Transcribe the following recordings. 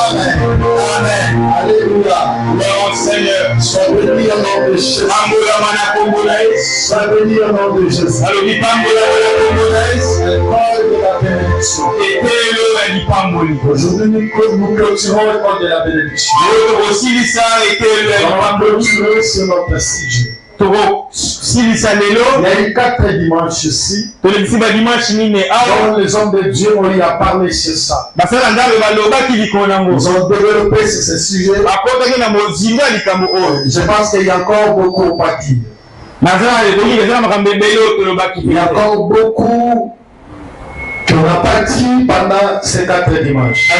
Amen. Amen. Alléluia. Louons Seigneur. Sois béni au nom de Jésus. Sois béni au nom de Jésus. Elle parle de la bénédiction. Aujourd'hui, nous clôturons le temps de la bénédiction. On va clôturer sur notre sujet. Il y a eu 4 dimanches ici. Quand les hommes de Dieu ont eu à parler sur ça. Ils ont développé sur ce sujet. Je pense qu'il y a encore beaucoup à dire. Il y a encore beaucoup qu'on n'a pas dit pendant ces 4 dimanches. Il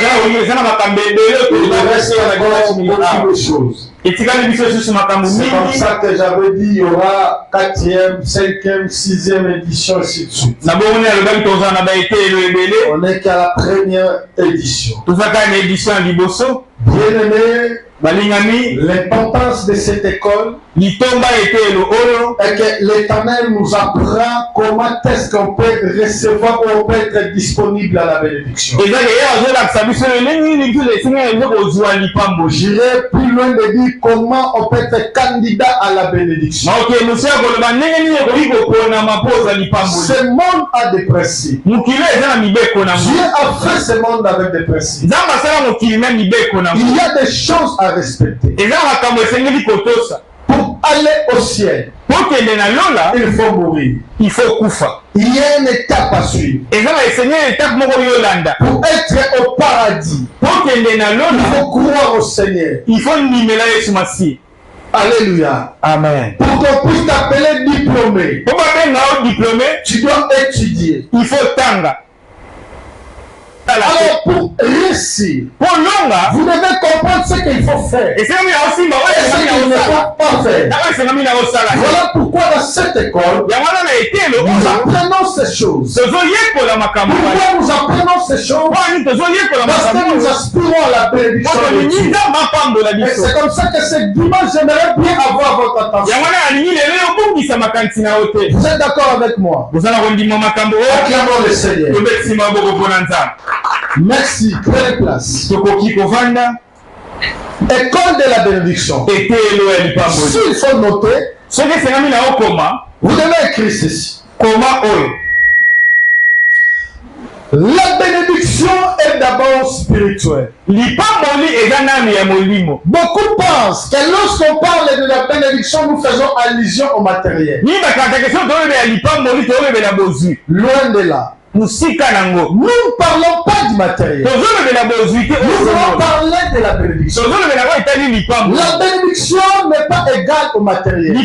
reste encore beaucoup de choses. C'est comme ça que j'avais dit, il y aura 4e, 5e, 6e édition, ainsi de suite. On n'est qu'à la première édition. Bien aimé, l'importance de cette école est que l'Éternel nous apprend comment est-ce qu'on peut recevoir ou on peut être disponible à la bénédiction. J'irai plus loin de dire comment on peut être candidat à la bénédiction. Ce monde a des principes. Dieu a fait ce monde avec des principes. Il y a des choses à respecter. Pour aller au ciel, il faut mourir. Il y a une étape à suivre. Pour être au paradis, il faut croire au Seigneur. Alléluia. Amen. Pour qu'on puisse t'appeler diplômé, tu dois étudier. Il faut tanga. Alors pour réussir, vous devez comprendre ce qu'il faut faire et ce qu'il ne faut pas faire. Voilà pourquoi dans cette école, nous apprenons ces choses. Pourquoi nous apprenons ces choses? Parce que nous aspirons à la bénédiction de Dieu. Et c'est comme ça que ce dimanche, j'aimerais bien avoir votre attention. Vous êtes d'accord avec moi? Acclamons le Seigneur. Merci, prenez place. École de la bénédiction. S'il faut noter, vous devez écrire ceci. La bénédiction est d'abord spirituelle. Beaucoup pensent que lorsqu'on parle de la bénédiction, nous faisons allusion au matériel. Loin de là. Nous ne parlons pas du matériel. Nous allons parler de la bénédiction. La bénédiction n'est pas égale au matériel.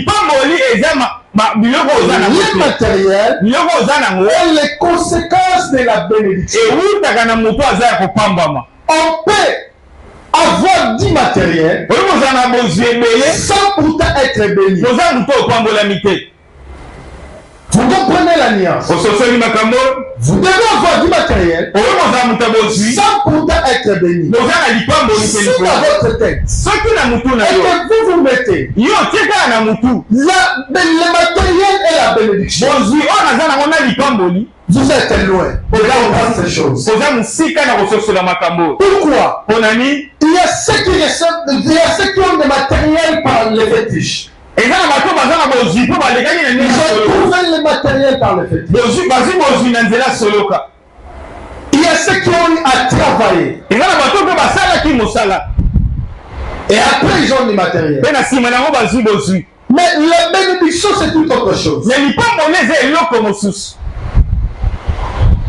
Le matériel est les conséquences de la bénédiction. On peut avoir du matériel sans pourtant être béni. Vous comprenez la nuance? Vous devez avoir du matériel sans pourtant être béni. Si dans votre tête et que vous mettez le matériel et la bénédiction, vous êtes loin. Regardez ces choses. Pourquoi? Il y a ceux qui ont des matériels par les fétiches. Ils ont trouvé le matériel par le fait. Il y a ceux qui ont eu à travailler. Et après ils ont du matériel. Mais la bénédiction c'est tout autre chose.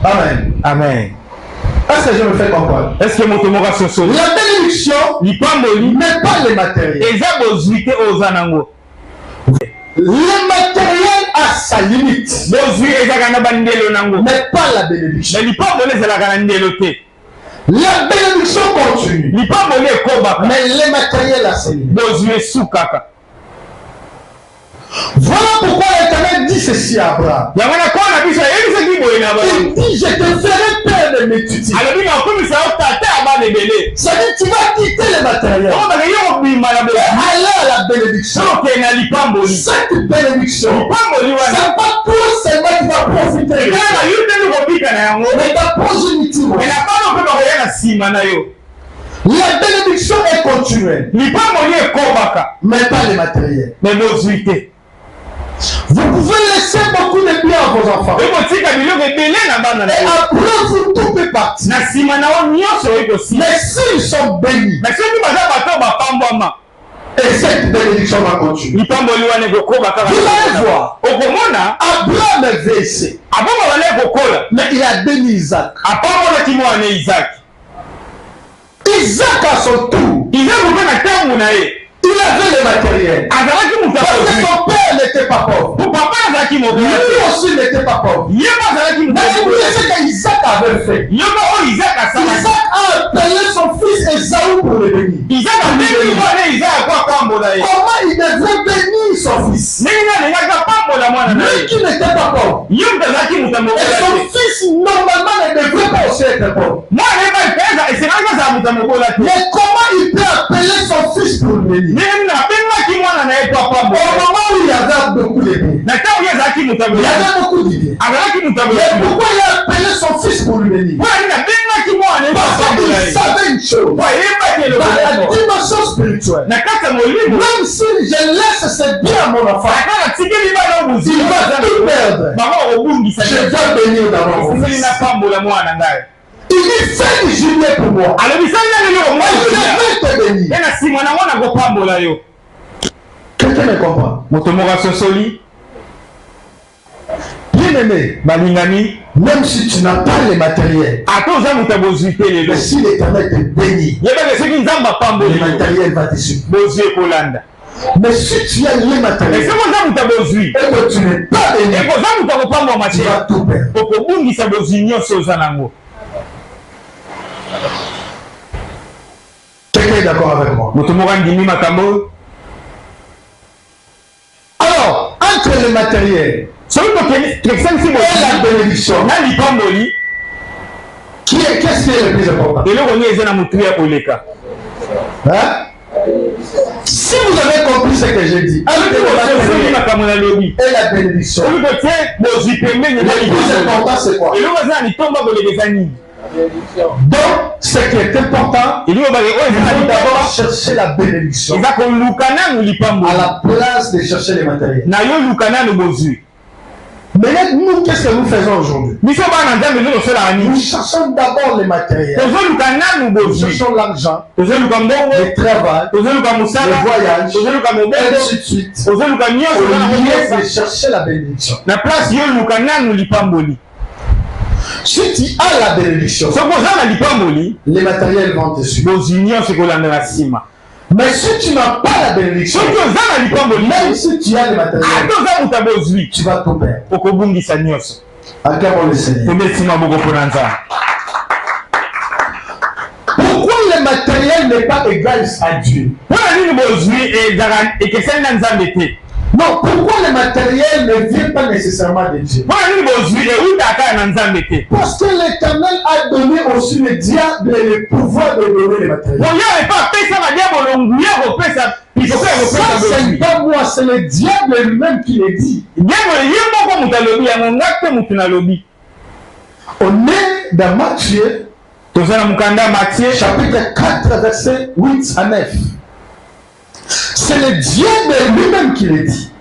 Amen. Amen. Est-ce que je me fais comprendre? La bénédiction n'est pas le matériel. Le matériel a sa limite, mais pas la bénédiction. La bénédiction continue, mais le matériel a sa limite. Voilà pourquoi l'Éternel dit ceci à Abraham. Il dit, je te ferai peur de multitudes. C'est-à-dire tu vas quitter le matériel et aller à la bénédiction. Cette bénédiction, c'est pas toi seulement qui va profiter, mais ta progéniture. La bénédiction est continuelle. Mais pas les matériels. Vous pouvez laisser beaucoup de biens à vos enfants. Et après, vous tout peut partir. Mais s'ils sont bénis, et cette bénédiction va continuer. Vous allez voir. Abraham est versé. Mais il a béni Isaac. Isaac à son tour. Il avait le matériel. Parce que son père n'était pas pauvre. Lui aussi n'était pas pauvre. Mais écoutez ce qu'Isaac avait fait. Isaac a appelé son fils Esaü pour le bénir. Comment il devrait bénir son fils? Lui qui n'était pas pauvre. Et son fils normalement ne devrait pas aussi être pauvre. Mais comment il peut appeler son fils pour le bénir? Au moment où il y avait beaucoup d'idées. Il y avait beaucoup d'idées. Mais pourquoi il a appelé son fils pour le bénir? Parce qu'il savait une chose. Dans la dimension spirituelle, même si je laisse ce bien à mon enfant, il va tout perdre. Je dois bénir d'abord. Il dit fais du jubilé pour moi. Je vais te bénir. Quelqu'un me comprend? Bien-aimé, même si tu n'as pas les matériels, mais si l'Éternel te bénit, le matériel va te suivre. Mais si tu as les matériels et que tu n'es pas béni, tu vas tout perdre. Quelqu'un est d'accord avec moi? Alors, entre le matériel et la bénédiction, qu'est-ce qui est le plus important? Hein? Si vous avez compris ce que j'ai dit, entre le matériel et la bénédiction, le plus important c'est quoi? Donc, ce qui est important, il faut d'abord chercher la bénédiction à la place de chercher les matériels. Mais nous, qu'est-ce que nous faisons aujourd'hui? Nous cherchons d'abord les matériels. Nous cherchons l'argent, le travail, le voyage, et ainsi de suite. Au lieu de chercher la bénédiction. Si tu as la bénédiction, les matériels vont te suivre. Mais si tu n'as pas la bénédiction, même si tu as les matériels, tu vas tout perdre. Acclamons le Seigneur. Pourquoi le matériel n'est pas égal à Dieu? Non, pourquoi le matériel ne vient pas nécessairement de Dieu? Parce que l'Éternel a donné aussi le diable le pouvoir de donner le matériel. Ça, c'est pas moi, c'est le diable lui-même qui le dit. On est dans Matthieu, chapitre 4, verset 8 à 9. C'est le diable lui-même qui le dit.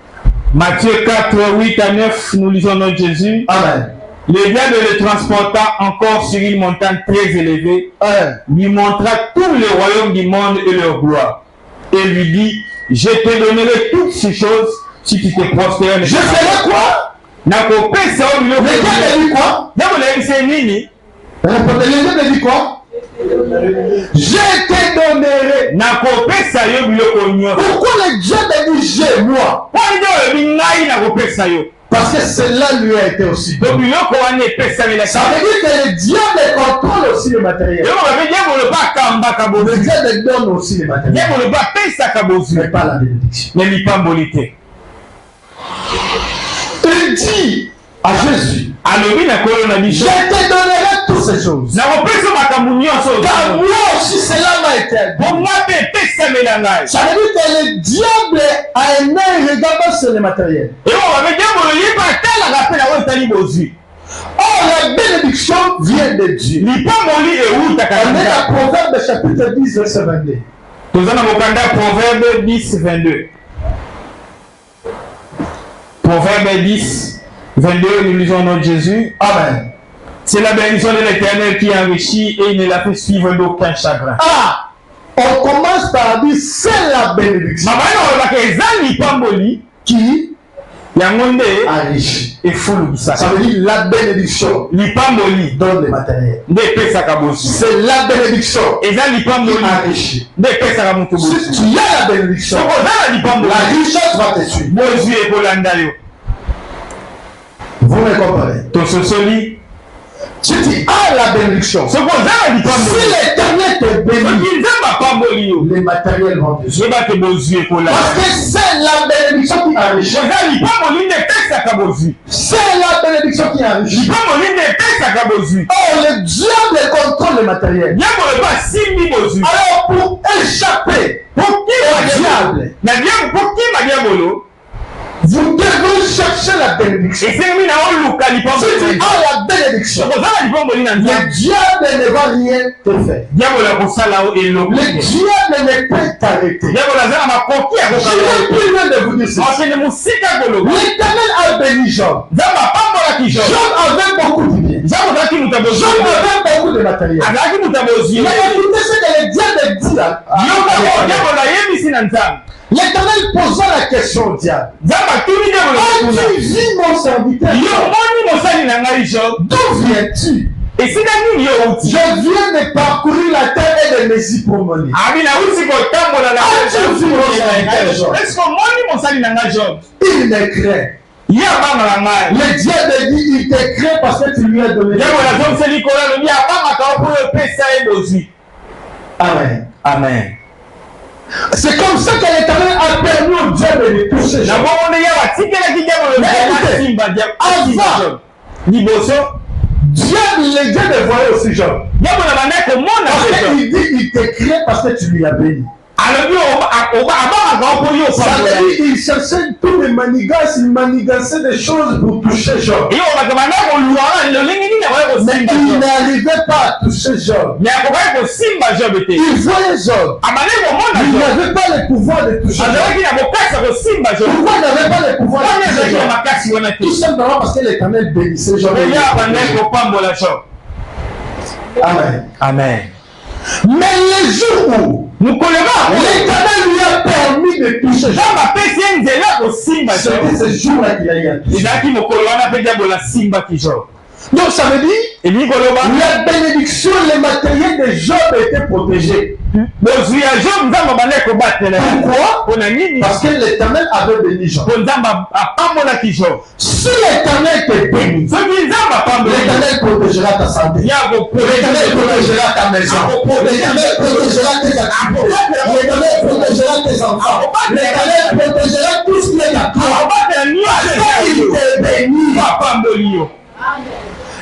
Matthieu 4, 8 à 9, nous lisons notre Jésus. Amen. Le diable le transporta encore sur une montagne très élevée. Lui montra tous les royaumes du monde et leur gloire. Et lui dit, je te donnerai toutes ces choses si tu te prosternes. Je ferai quoi? Le diable dit quoi? Le diable dit quoi? Je te donnerai. Pourquoi le diable dit je, moi? Parce que cela lui a été aussi donné. Ça veut dire que le diable contrôle aussi le matériel. Le diable donne aussi le matériel. Mais pas la bénédiction. Il dit à Jésus, je te donnerai toutes ces choses. Car moi aussi cela m'a été donné. Ça veut dire que le diable a un œil regardant sur le matériel. Or la la bénédiction vient de Dieu. On est à Proverbe chapitre 10, verset 22. Proverbe 10, 22. Proverbe 10, 22, nous lisons au nom de Jésus. Amen. C'est la bénédiction de l'Éternel qui enrichit et il ne la fait suivre d'aucun chagrin. Ah! On commence par dire c'est la bénédiction qui enrichit. Ça veut dire la bénédiction donne le matériel. C'est la bénédiction qui enrichit. Si tu as la bénédiction, la richesse va te suivre. Vous me comprenez? Si tu as la bénédiction, si l'Éternel te bénit, les matériels vont te suivre. Parce que c'est la bénédiction qui enrichit. C'est la bénédiction qui enrichit. Oh, le diable contrôle le matériel. Alors pour échapper au diable, vous devez chercher la bénédiction. Si tu as la bénédiction, le diable ne va rien te faire. Le diable ne peut t'arrêter. Je vais plus loin de vous dire ceci. L'Éternel a béni Job. Job avait beaucoup de biens. Job avait beaucoup de matériel. Mais écoutez ce que le diable dit là. L'Éternel posa la question au diable. As-tu vu mon serviteur? D'où viens-tu? Je viens de parcourir la terre et de m'y promener. As-tu vu mon serviteur? Il me craint. Le diable dit il te craint parce que tu lui as donné. Amen. Amen. C'est comme ça que l'Éternel a permis au diable de toucher Job. Diable, le Dieu de voyer aussi Job. Il dit il te craint parce que tu lui as béni. Il cherchait tous les manigances, il manigançait des choses pour toucher Job. Mais il n'arrivait pas à toucher Job. Il voyait Job. Il n'avait pas le pouvoir de toucher Job. Pourquoi il n'avait pas le pouvoir de toucher Job? Tout simplement parce que l'Éternel bénissait Job. Amen. Amen. Mais les jours où l'Éternel lui a permis de toucher Job, c'était ce jour-là qu'il a eu à toucher. Donc ça veut dire la bénédiction, les matériels de Job étaient protégés. Pourquoi? Parce que l'Éternel avait béni Job. Si l'Éternel te bénit, l'Éternel protégera ta santé. L'Éternel protégera ta maison. L'Éternel protégera tes activités. L'Éternel protégera tes enfants. L'Éternel protégera tout ce qui est à toi. Parce qu'il te bénit.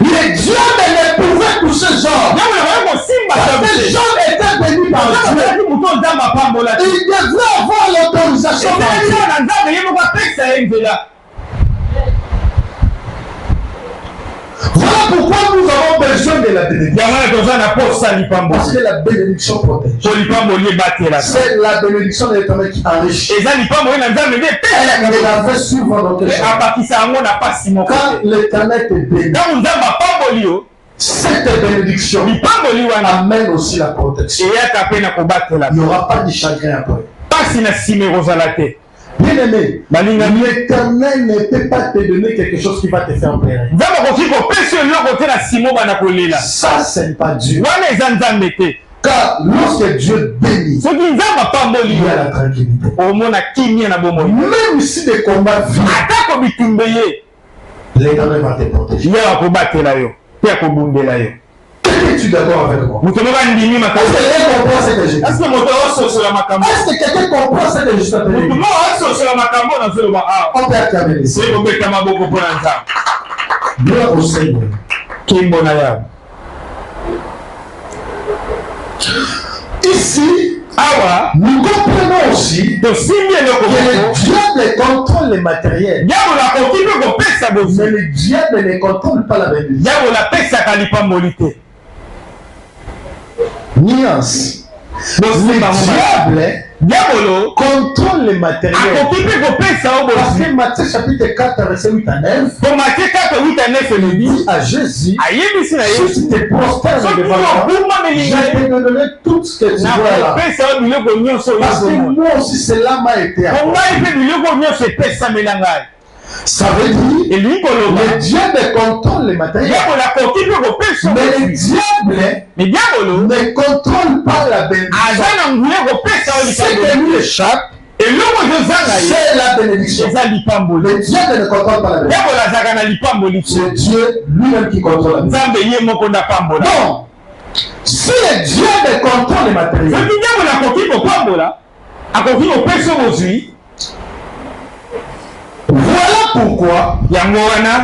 Le diable ne pouvait toucher Job. Parce que Job était béni par Dieu. Il devrait avoir l'autorisation. Voilà pourquoi nous avons besoin de la bénédiction. Parce que la bénédiction protège. C'est la bénédiction de l'Éternel qui enrichit. Elle la fait suivre notre chemin. Quand l'Éternel te bénit, cette bénédiction amène aussi la protection. Il n'y aura pas de chagrin après. Bien-aimé, l'Éternel ne peut pas te donner quelque chose qui va te faire plaisir. Ça, ce n'est pas Dieu. Car lorsque Dieu bénit, il y a la tranquillité. Même si des combats viennent, l'Éternel va te protéger. Es-tu d'accord avec moi? Est-ce que quelqu'un comprend ce que je dis? Est-ce que quelqu'un comprend ce que je suis en train de dire? On peut acclamer ici. Gloire au Seigneur. Ici, awa nous comprenons aussi que le diable contrôle les matériels. Mais le diable ne contrôle pas la bénédiction. Nuance. Le diable contrôle les matériels. Parce que Matthieu chapitre 4 verset 8 à 9 dit à Jésus, si tu te prosternes devant moi, je te donnerai tout ce que tu vois là. Parce que moi aussi cela m'a été apporté. Ça veut dire le diable contrôle les matériels. Mais le diable ne contrôle pas la bénédiction. Ce qui lui échappe, c'est la bénédiction. Le diable ne contrôle pas la bénédiction. C'est Dieu lui-même qui contrôle la bénédiction. Donc, si le diable contrôle les matériels, voilà pourquoi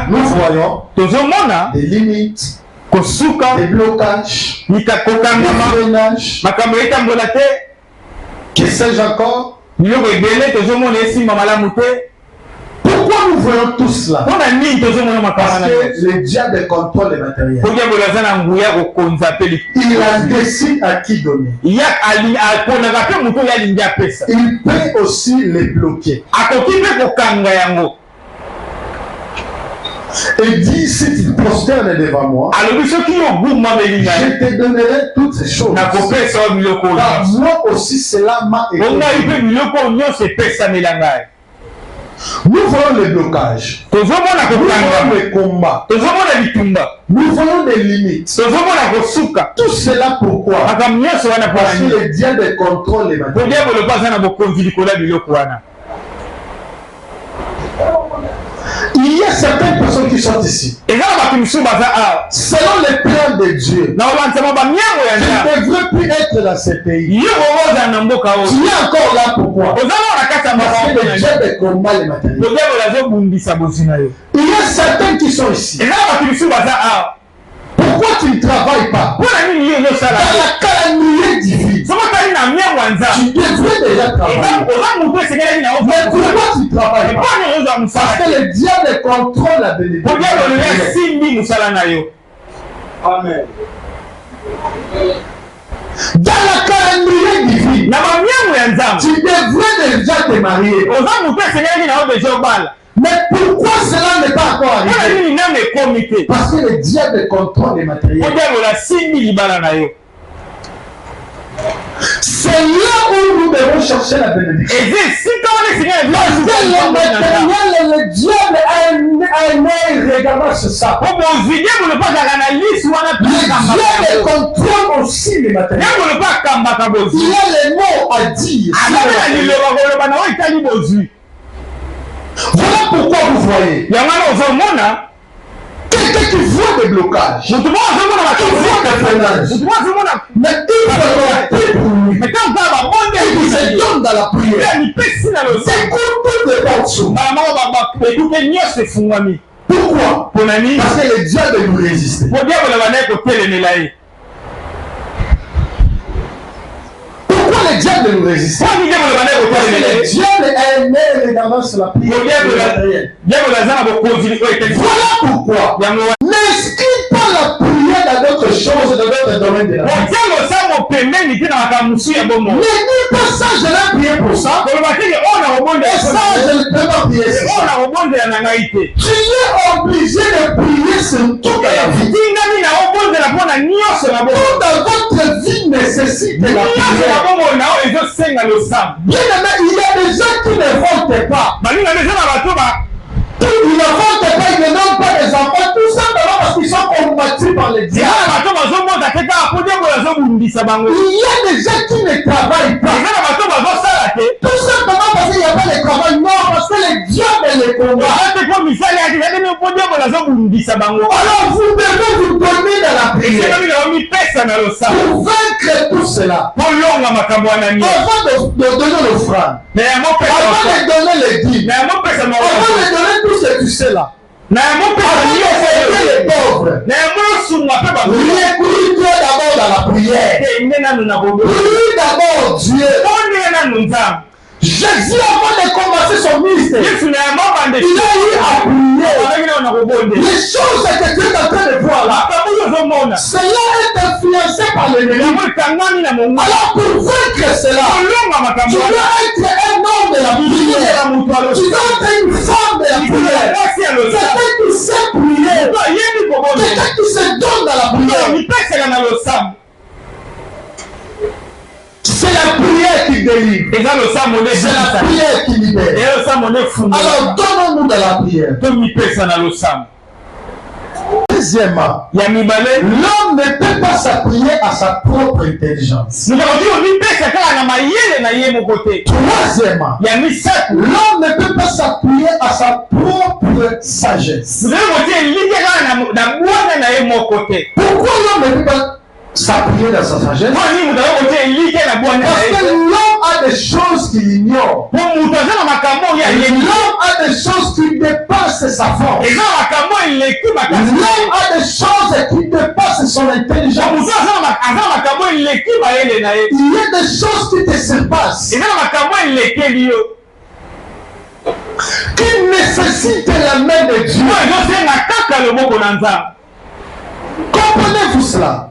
nous voyons des limites, des blocages, des freinages, que sais-je encore. Pourquoi nous voyons tout cela? Parce que le diable contrôle les matériels. Il a décidé à qui donner. Il peut aussi les bloquer. Et dit, si tu te prosternes devant moi, je te donnerai toutes ces choses. Car moi aussi cela m'a été. Nous voyons les blocages. Nous voyons les combats. Nous voyons les limites. Tout cela pourquoi? Parce que le diable contrôle les matériels. Il y a certaines personnes qui sont ici. Selon les plans de Dieu, tu ne devrais plus être dans ce pays. Tu es encore là pourquoi? Parce que le diable combat les matériels. Il y a certains qui sont ici. Pourquoi tu ne travailles pas? Dans la calendrier divine, tu devrais déjà travailler. Mais pourquoi tu ne travailles pas? Parce que le diable contrôle la bénédiction. Amen. Dans la calendrier divine, tu devrais déjà te marier. Mais pourquoi cela n'est pas encore arrivé? Parce que le diable contrôle les matériels. C'est là où nous devons chercher la bénédiction. Parce que le matériel, le diable a un œil regardant sur ça. Le diable contrôle aussi les matériels. Il a les mots à dire. Voilà pourquoi vous voyez quelqu'un qui voit des blocages, qui voit des freinages, mais il se donne dans la prière. Écoute des bonnes choses. Pourquoi? Parce que le diable nous résiste. Pourquoi le diable nous résiste? Parce que le diable a un œil regardant sur la prière. Voilà pourquoi n'inscris pas la prière dans d'autres choses, dans d'autres domaines de la vie. Ne dis pas ça, je l'ai prié pour ça. Et ça, je ne peux pas prier sur ça. Tu es obligé de prier sur toute la vie. Tout dans votre vie nécessite la prière. Bien aimé, il y a des gens qui ne votent pas. Ils ne votent pas, ils ne donnent pas des enfants, tout simplement parce qu'ils sont combattus par les diables. Il y a des gens qui ne travaillent pas. Tout simplement parce qu'il n'y a pas de travail. Non, parce que le diable les combat. Alors vous devez vous donner dans la prière pour vaincre tout cela. Avant de donner l'offrande, avant de donner les dîmes, avant de donner tout ce que tu sais là, avant de aider les pauvres, réécris-toi d'abord dans la prière. d'abord Dieu. Jésus, avant de commencer son ministère, il a eu à prier. Les choses que tu es en train de voir là, cela est influencé par l'ennemi. Alors pour vaincre cela, tu dois être un homme de la prière. Tu dois être une femme de la prière. Quelqu'un qui sait prier. Quelqu'un qui se donne dans la prière. C'est la prière qui délivre. C'est la prière qui libère. Alors donnons-nous de la prière. Deuxièmement, l'homme ne peut pas s'appuyer à sa propre intelligence. Troisièmement, l'homme ne peut pas s'appuyer à sa propre sagesse. Pourquoi l'homme ne peut pas s'appuyer dans sa sagesse? Parce que l'homme a des choses qu'il ignore. L'homme a des choses qui dépassent sa force. L'homme a des choses qui dépassent son intelligence. Il y a des choses qui te surpassent, qui nécessitent la main de Dieu. Comprenez-vous cela?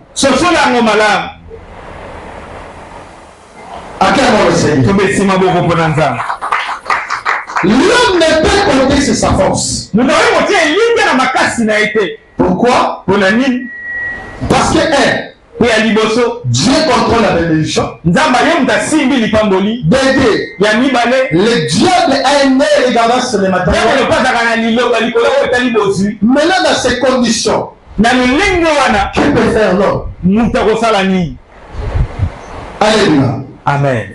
À quel moment le Seigneur? L'homme ne peut compter sur sa force. Pourquoi? Parce que Dieu contrôle la bénédiction. Le diable a un œil regardant sur les matériels. Maintenant dans ces conditions, que peut faire l'homme? Alléluia. Amen.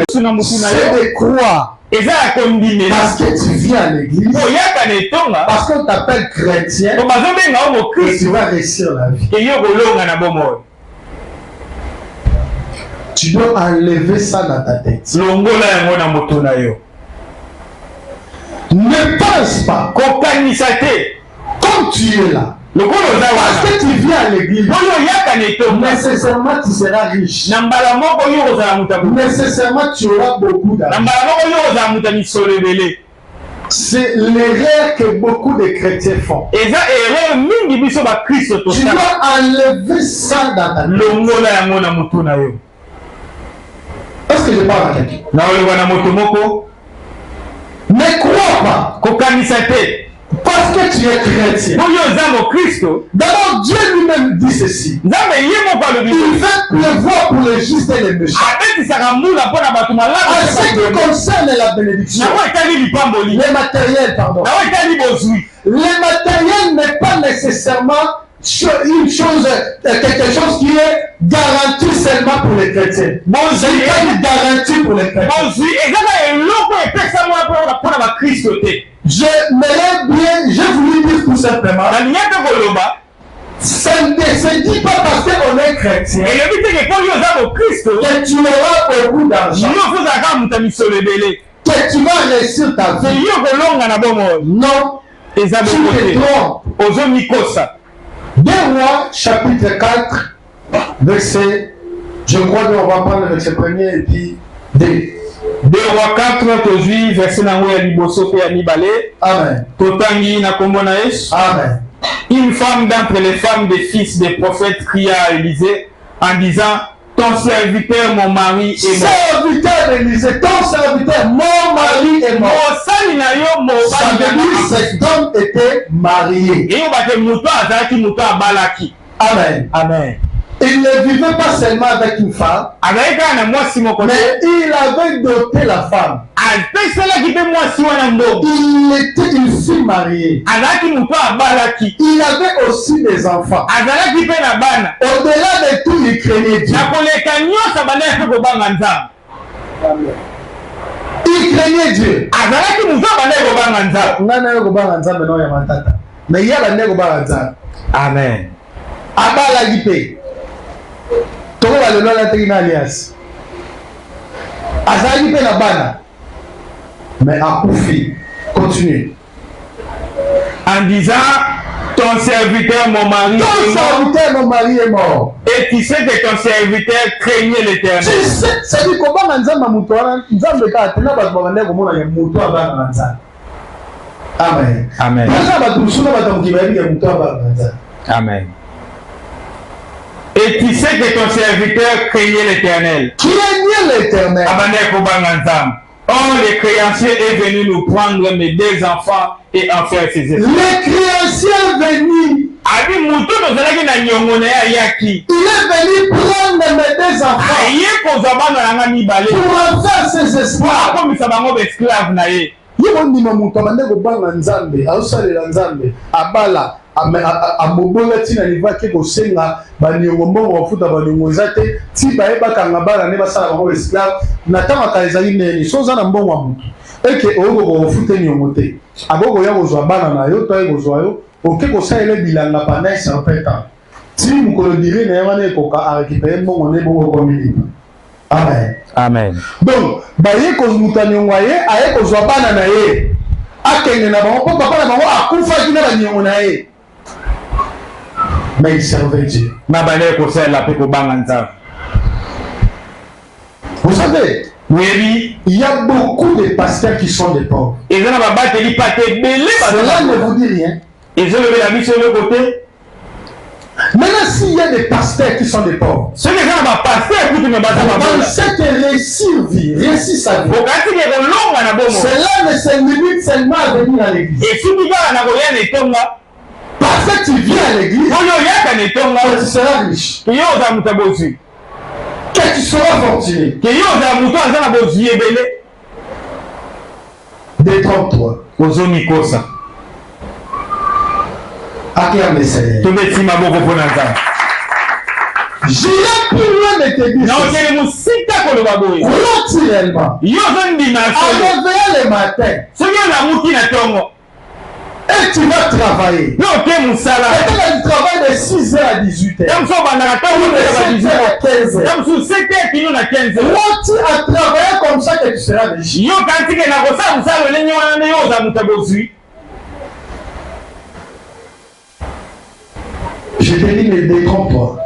C'est de croire. Parce que tu viens à l'église, parce qu'on t'appelle chrétien, et tu vas réussir la vie. Tu dois enlever ça dans ta tête. Ne pense pas comme tu es là. Parce que tu viens à l'église, nécessairement tu seras riche. Nécessairement tu auras beaucoup d'argent. C'est l'erreur que beaucoup de chrétiens font. Tu dois enlever ça dans ta tête. Est-ce que je parle à quelqu'un? Ne crois pas. Parce que tu es chrétien. D'abord, Dieu lui-même dit ceci. Il fait pleuvoir pour les justes et les méchants. En ce qui concerne la bénédiction, les matériels, pardon. Le matériel n'est pas nécessairement une chose, quelque chose qui est garanti seulement pour les chrétiens. C'est pas une garantie pour les chrétiens. Je me lève bien, je voulais dire tout simplement. Ça ne se dit pas parce qu'on est chrétien que tu auras beaucoup d'argent, que tu vas réussir ta vie. Non, tu te trompes. 2 Rois chapitre 4 verset, je crois qu'on va prendre le verset 1er et puis 2. 2 Rois 4 tozwi verset nango ya liboso pe ya mibale. Amen. Totangi na kombo na Yesu. Amen. Une femme d'entre les femmes des fils des prophètes cria à Élisée en disant: ton serviteur, mon mari est mort. Serviteur d'Élisée, ton serviteur, mon mari est mort. Ça veut dire que cet homme était marié. Amen. Amen. Il ne vivait pas seulement avec une femme, mais il avait doté la femme. Il était une fille mariée. Il avait aussi des enfants. Au-delà de tout, il craignait Dieu. Il craignait Dieu. Amen. Mais à Koufi, continue. En disant: ton serviteur mon mari est mort. Et tu sais que ton serviteur craignait l'Éternel. Tu sais, c'est dit comment Nzamba Moutoura, Nzamba Katena Basbanda Komona Moutoura Banza. Amen. Amen. Amen. Et tu sais que ton serviteur craignait l'Éternel. Craignait l'Éternel. Oh, le créancier est venu nous prendre mes 2 enfants et en faire ses efforts. Le créancier est venu. Il est venu prendre mes 2 enfants pour en faire ses esclaves. Yebondima mutu abande kobanga Nzambe aosalela Nzambe abala amobola tina livaki kosenga baniongo mbongo bafuta baniongo eza te ti bayebakanga bana ne basala bango esclave na ntango ezali neni so oza na mbongo ya mutu eke oyokoka kofuta niongo te akokoya kozwa bana na yo to aye kozwa yo oke kosalela bilanga pendant un certain temps ti mokolo dire na ye wana ekoka arécupere mbongo ne bongo komilima. Amen. Amen. Donc, baye kozmuta nyongo ye aye kozwa bana na ye akenge na bango po papa na bango akufaki na banyongo na ye. Mais il servait Dieu. Vous savez, oui, il y a beaucoup de pasteurs qui sont des pauvres. Cela ne vous dit rien. Maintenant, s'il y a des pasteurs qui sont des pauvres, c'est que réussir sa vie. Cela ne se limite seulement à venir à l'église. Parce que tu viens à l'église, tu seras riche. Que tu seras fortuné. Détrompe-toi. Acclame le Seigneur. J'irai plus loin de te dire. Continuellement. En réveillant le matin. Et tu vas travailler. Et tu travailles de 6h à 18h. De 7h à 15h. Moi, tu as travaillé comme ça que tu seras riche. Je te dis, ne détrompe-toi.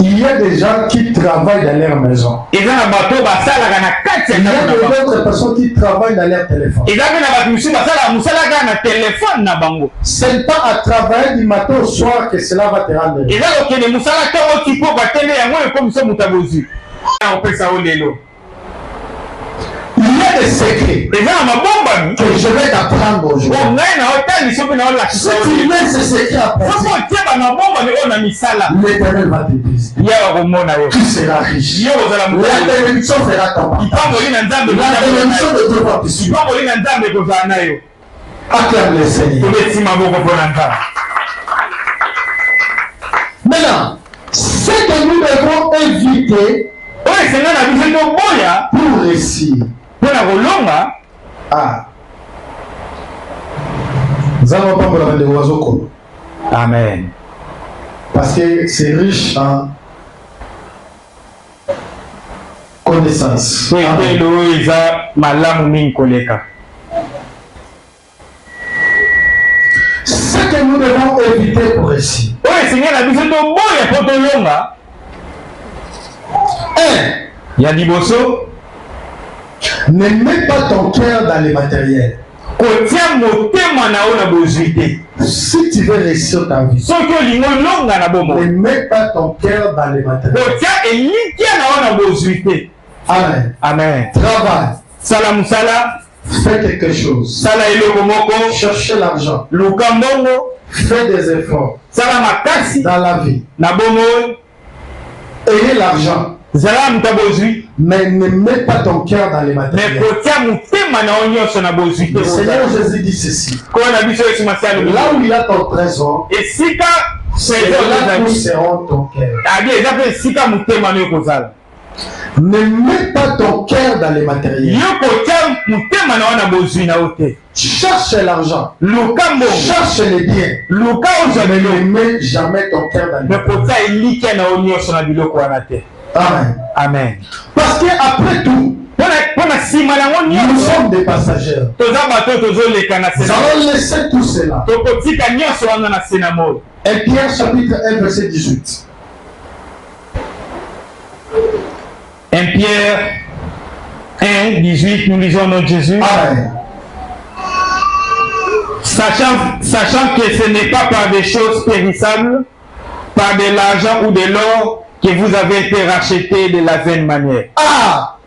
Il y a des gens qui travaillent dans leur maison. Il y a d'autres personnes qui travaillent dans leur téléphone. C'est pas à travailler du matin au soir que cela va te rendre. Il y a des secrets que je vais t'apprendre aujourd'hui. Si tu mets ces secrets à pratique, l'Éternel va te bénir. Tu seras riche. La bénédiction fera ta part. La bénédiction de Dieu va te suivre. Acclame le Seigneur. Maintenant, ce que nous devons éviter pour réussir. Ah. Amen. Parce que c'est riche en connaissance. Ce que nous devons éviter pour réussir. Ne mets pas ton cœur dans les matériels. Si tu veux réussir ta vie, ne mets pas ton cœur dans les matériels. Amen. Amen. Travaille. Fais quelque chose. Cherchez l'argent. Fais des efforts. Dans la vie. Ayez l'argent. Mais ne mets pas ton cœur dans les matériels. Le Seigneur Jésus dit ceci. Là où il a ton trésor, c'est là où sera ton cœur. Ne mets pas ton cœur dans les matériels. Cherche l'argent. Cherche les biens. Mais ne mets jamais ton cœur dans les matériels. Amen. Amen. Parce que après tout, Nous sommes des passagers. Nous allons laisser tout cela. 1 Pierre chapitre 1 verset 18. 1 Pierre 1, 18, nous lisons notre Jésus. Amen. Sachant que ce n'est pas par des choses périssables, par de l'argent ou de l'or, que vous avez été rachetés de la vaine manière. Ah!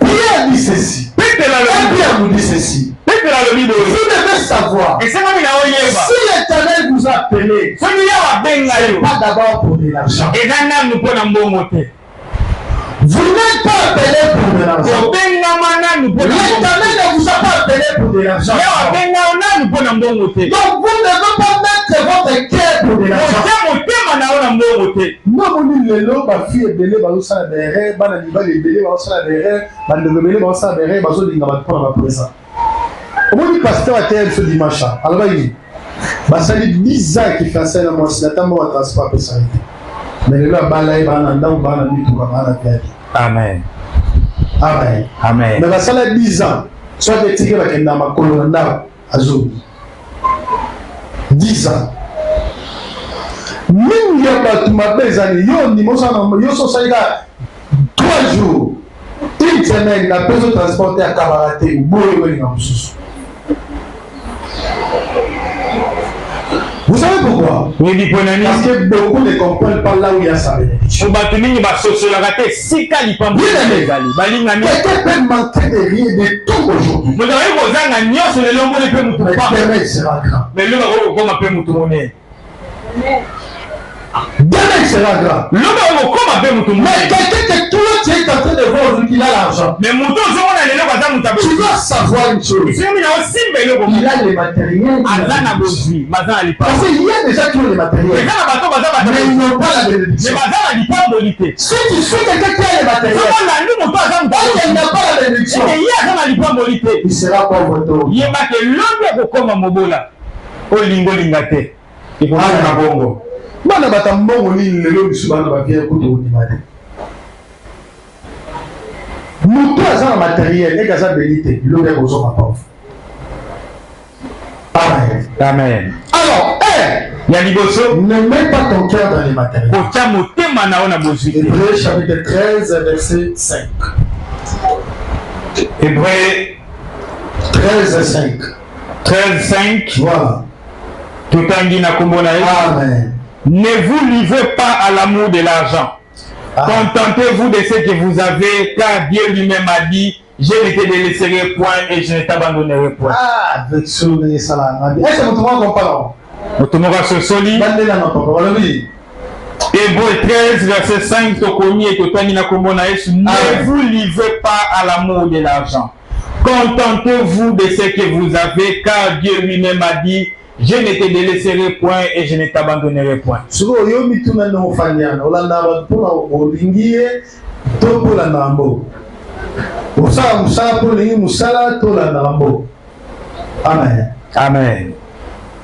Pierre dit ceci. Pierre nous dit ceci. Vous devez savoir, si l'Éternel vous a appelé, ce n'est pas d'abord pour de l'argent. Vous n'êtes pas appelé pour de l'argent. L'Éternel ne vous a pas appelé pour de l'argent. Donc vous ne devez pas mettre votre cœur pour de l'argent. Moi, je dis que ma fille est belle, je suis belle, je suis belle, je suis belle, je suis belle. Comment dit pasteur à terre ce dimanche? Alors, il ça fait 10 ans qu'il fait ça dans mon système de transport personnel. Mais le gars, il va aller dans le Amen. Amen. Amen. Mais ça fait 10 ans. Soit que tu es dans ma colonne à Zoom. 10 ans. Même si tu as des années, yo so ça 3 jours. Une semaine, la personne transportée à Kabaraté ou Boye. Vous savez pourquoi? Parce que beaucoup ne comprennent pas là où il y a sa bénédiction. Quelqu'un peut manquer de rien de tout aujourd'hui. Mais demain sera grand. Demain sera grand. Mais quelqu'un que toi tu es en train de voir aujourd'hui qu'il a l'argent. Tu dois savoir une chose. Il a les matériels. Parce qu'il y a déjà qui ont les matériels. Mais ils n'ont pas la bénédiction. Si tu suis quelqu'un qui a les matériels, il n'a pas la bénédiction, il sera pauvre tôt. Bana batambongo ni lelo biso bana bavie kuto ndimane. Muto aza matériel et gaza belité, l'homme est aux pauvre. Amen. Amen. Alors, ne mets pas ton cœur dans les matériels. Hébreux chapitre 13 verset 5. Hébreux 13 5. 13 5. Voilà. Tout en guinée. Amen. Ne vous livrez pas à l'amour de l'argent. Contentez-vous de ce que vous avez, car Dieu lui-même a dit, je ne te délaisserai point et je ne t'abandonnerai point. Ah, avec ce salam. Est-ce que vous trouvez qu'on parle? Hébreux 13, verset 5, ne vous livrez pas à l'amour de l'argent. Contentez-vous de ce que vous avez, car Dieu lui-même a dit, je ne te délaisserai point et je ne t'abandonnerai point. Amen. Amen.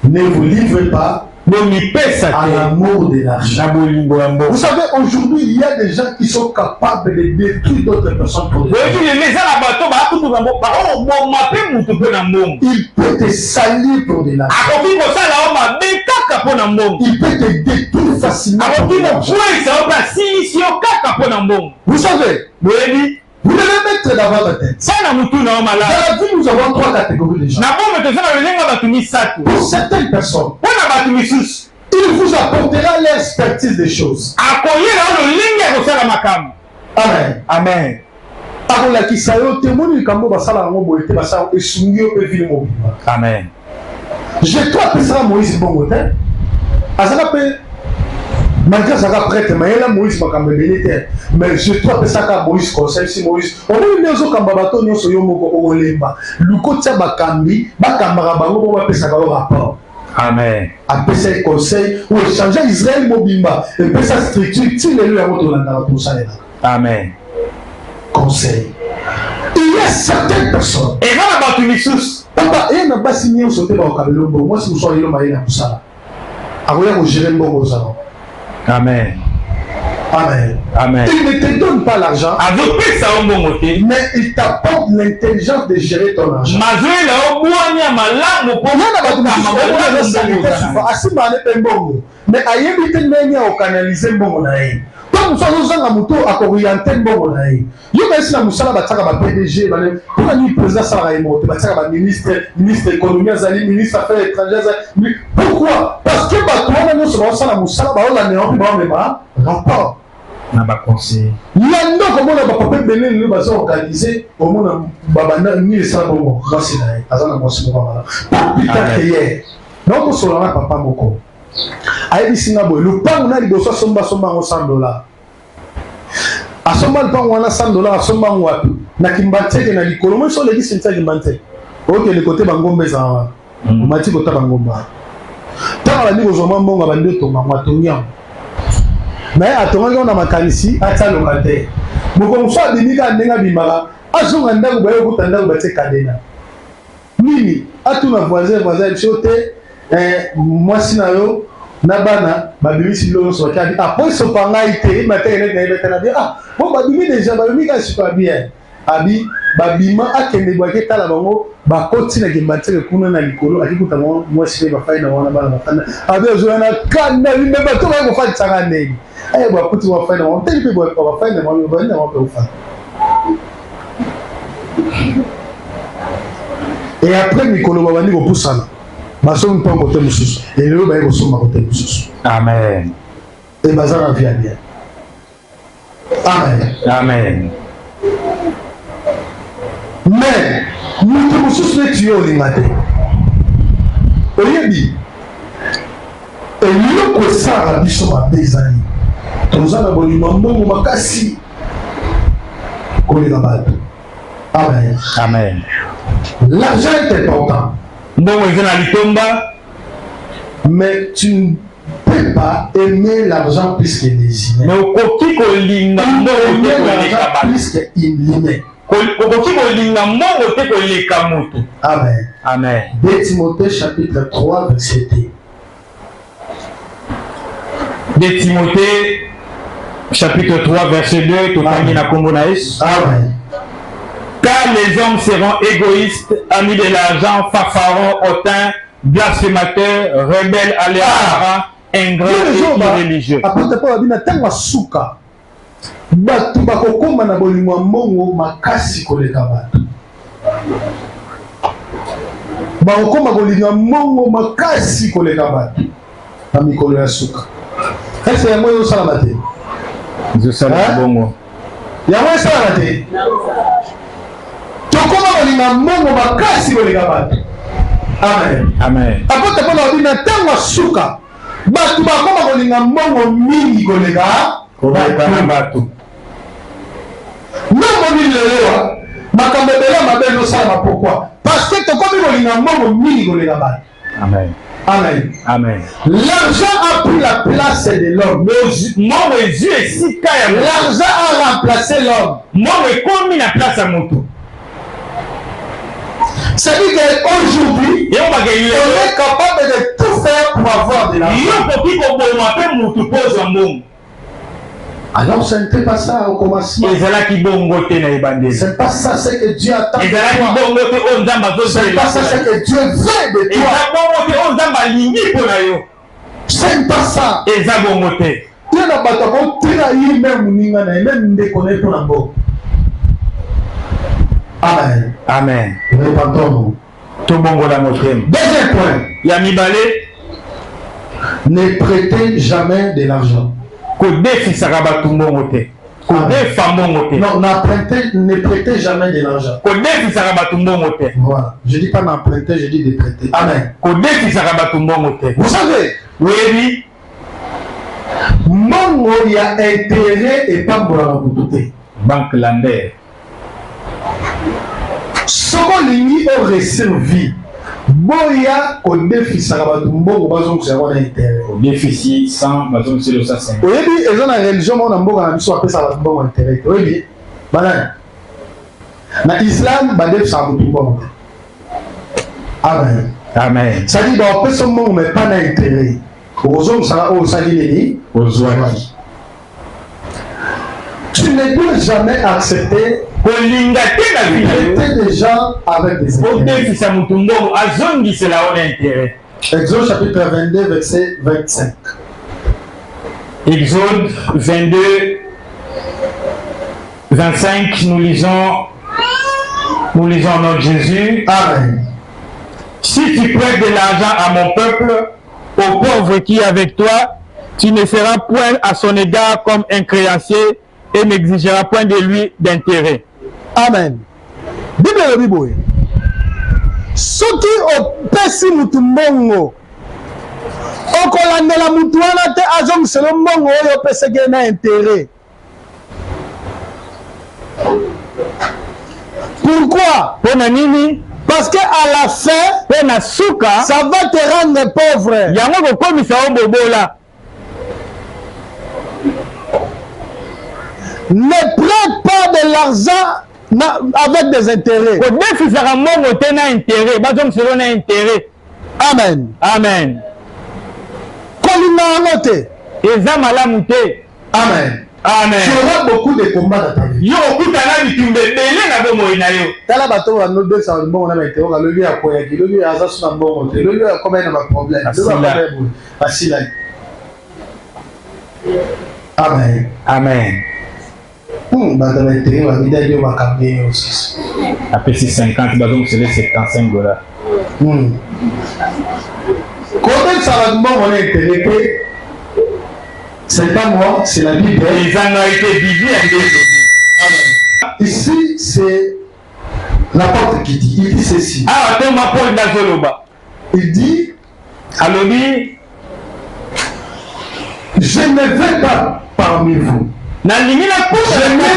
Ne vous livrez pas à l'amour de l'argent. Vous savez, aujourd'hui, il y a des gens qui sont capables de détruire d'autres personnes pour des il peut te salir pour de l'argent. Il peut te détruire facilement. Vous savez, vous devez mettre d'avant la tête. Dans la vie, nous avons 3 catégories de gens. Pour certaines personnes, il vous apportera l'expertise des choses. Amen. Amen. Amen. J'ai toi pensé à Moïse Bongote. Malgré ça, prêtre, mais il a Moïse Makambelete. Mais je dois penser à Moïse conseil si Moïse. On est les autres Kambabato, nous sommes au Olemba. Le côté Bakambi, Bakambarabango, on va penser à rapport. Amen. Après ça, conseil, ou échanger Israël Mobimba. Et puis ça, structure, il est là, tout ça. Amen. Conseil. Il y a certaines personnes. Et là, là-bas, tu m'excuses. Papa, et n'a pas signé au sauté par Kabelombo. Moi, si vous soyez là, il y a tout ça. Après, vous gérez le bon. Amen. Amen. Amen. Il ne te donne pas l'argent, mais il t'apporte l'intelligence de gérer ton argent. Mais canaliser tant que moto orienter mbongo na ye yo kasi na musala bataka ba PDG ba pour ni président sala ya moto bataka ba ministre économie azali ministre affaires étrangères. Pourquoi? Parce que ba toi nous sommes sala musala ba ola ne on ba mema rapport na ba conseil ya ndoko mona ba papa benene le bazo organiser au mona babana ni sala bongo basi na azana mosi mo ba putain hier donc sur la papa moko ayebi singa boy lupango na liboso somba ngo $100 asomba lupango wana $100 asomba wapi na kimbanteke na likolo mo so leki sinta kimbanteke oke le côté bangombe za mati kota bangomba tala ni kozoma mbonga bandi to mangwa tonya mais atonga na makanisi atalo kate moko mso adimika ndenga bimaka azonga ndako bayo kutanda ko bate kadena nini atuna voisin chote mwasi na yo na bana babimisi lo so kadi po so panga ite matene na betana bi bo babimi déjà babimi ka super bien abi babima akende bwa ketala bango bakoti na kimbateke kuna na likolo akikuta mo mwasi ba faina wana bana bafana abi ozona kana limbe bato ba ko fatsa ngane bwa kuti wa faina mo teli bwa ba faina mo ba na mo ko fa. Et après mikolo ba bani ko pusana baso mpa côté mususu et le ba ko soma côté mususu. Amen. Et bazara vient bien. Amen. Amen. Mais nous mususu ne tuyo lingate. Oyebi. Et lui ko sara biso ba bezani. Tozana bolima mbongo makasi. Ko le bato. Amen. Amen. L'argent est important. Mais tu ne peux pas aimer l'argent plus que les humains. Aimer l'argent plus qu'il l'aimait. Amen. Amen. 2 Timothée chapitre 3 verset 2. 2 Timothée chapitre 3 verset 2. Amen. Car les hommes seront égoïstes, amis de l'argent, fanfarons, hautains, blasphémateurs, rebelles à leurs parents, ingrats et irréligieux. Apôtre Paul a dit na suka. Batu bakokoma na bolingo mbongo makasi koleka batu. Bakokoma bolingo mbongo makasi koleka batu. Na mikolo ya suka. Est-ce que moi sala mate? Je sala bongo. Ya moi sala mate. Tokoma bolinga mbongo makasi koleka batu. Amen. Amen. Apôtre Paul a dit na tango suka. Batu bakoma bolinga mbongo mingi koleka batu. Non moni lelewa makambo bela mabelo sala pourquoi? Parce que tokomi bolinga mbongo mingi koleka batu. Amen. Amen. Amen. L'argent a pris la place de l'homme. L'argent a remplacé l'homme. C'est-à-dire qu'aujourd'hui, on est capable de tout faire pour avoir de l'argent. Alors ce n'était pas ça au commencement. C'est pas ça ce que Dieu attend de toi. C'est pas ça ce que Dieu veut de toi. C'est pas ça. Il y a des gens qui ont même Amen. Amen. Répandons-nous. Deuxième point. Ne prêtez jamais de l'argent. Non, ne prêtez jamais de l'argent. Voilà. Je dis pas n'emprunter, je dis de prêter. Amen. Vous savez, oui, mon il y a intérêt et pas pour la beauté. Banque Lambert. Ce qu'on lit au resservi. Boya au déficit ça va tout bon bazon c'est avoir intérêt au déficit sans bazon c'est le ça c'est oui ils ont la religion on a beaucoup à mission après ça va bon intérêt oui banane na islam ba def ça tout bon amen amen ça dit ba personne mon mais pas d'intérêt aux hommes ça au ça dit les aux ne dois jamais accepter traiter des gens avec des intérêts. Exode chapitre 22, verset 25. Exode 22, 25, nous lisons notre Jésus. Amen. Si tu prêtes de l'argent à mon peuple, au pauvre qui est avec toi, tu ne seras point à son égard comme un créancier et n'exigeras point de lui d'intérêt. Amen. Bible le Bible. Soki opesi mutu mbongo okolandela mutu wana te azomisela mbongo oyo opesaki na intérêt. Pourquoi? Pona nini? Parce qu'à la fin, ça va te rendre pauvre. Ne prends pas de l'argent avec des intérêts. Amen. Amen. Amen. Amen. Tu auras beaucoup de combats dans ta vie. Tala bato wa no desa mbongo na meteo ka lobi akoya ki lobi azasu na mbongo te lobi akoma na ba problème. Asila. Amen. Amen. Bato ba meteo wa vida yo bakabye aussi. Après 50 bazon c'est les $75. Quand ça va mbongo na intérêt. C'est pas moi, c'est la Bible. Ils en ont été vivus avec des Ici, c'est l'apôtre qui dit. Il dit ceci. Il dit, je ne vais pas parmi vous. Je n'ai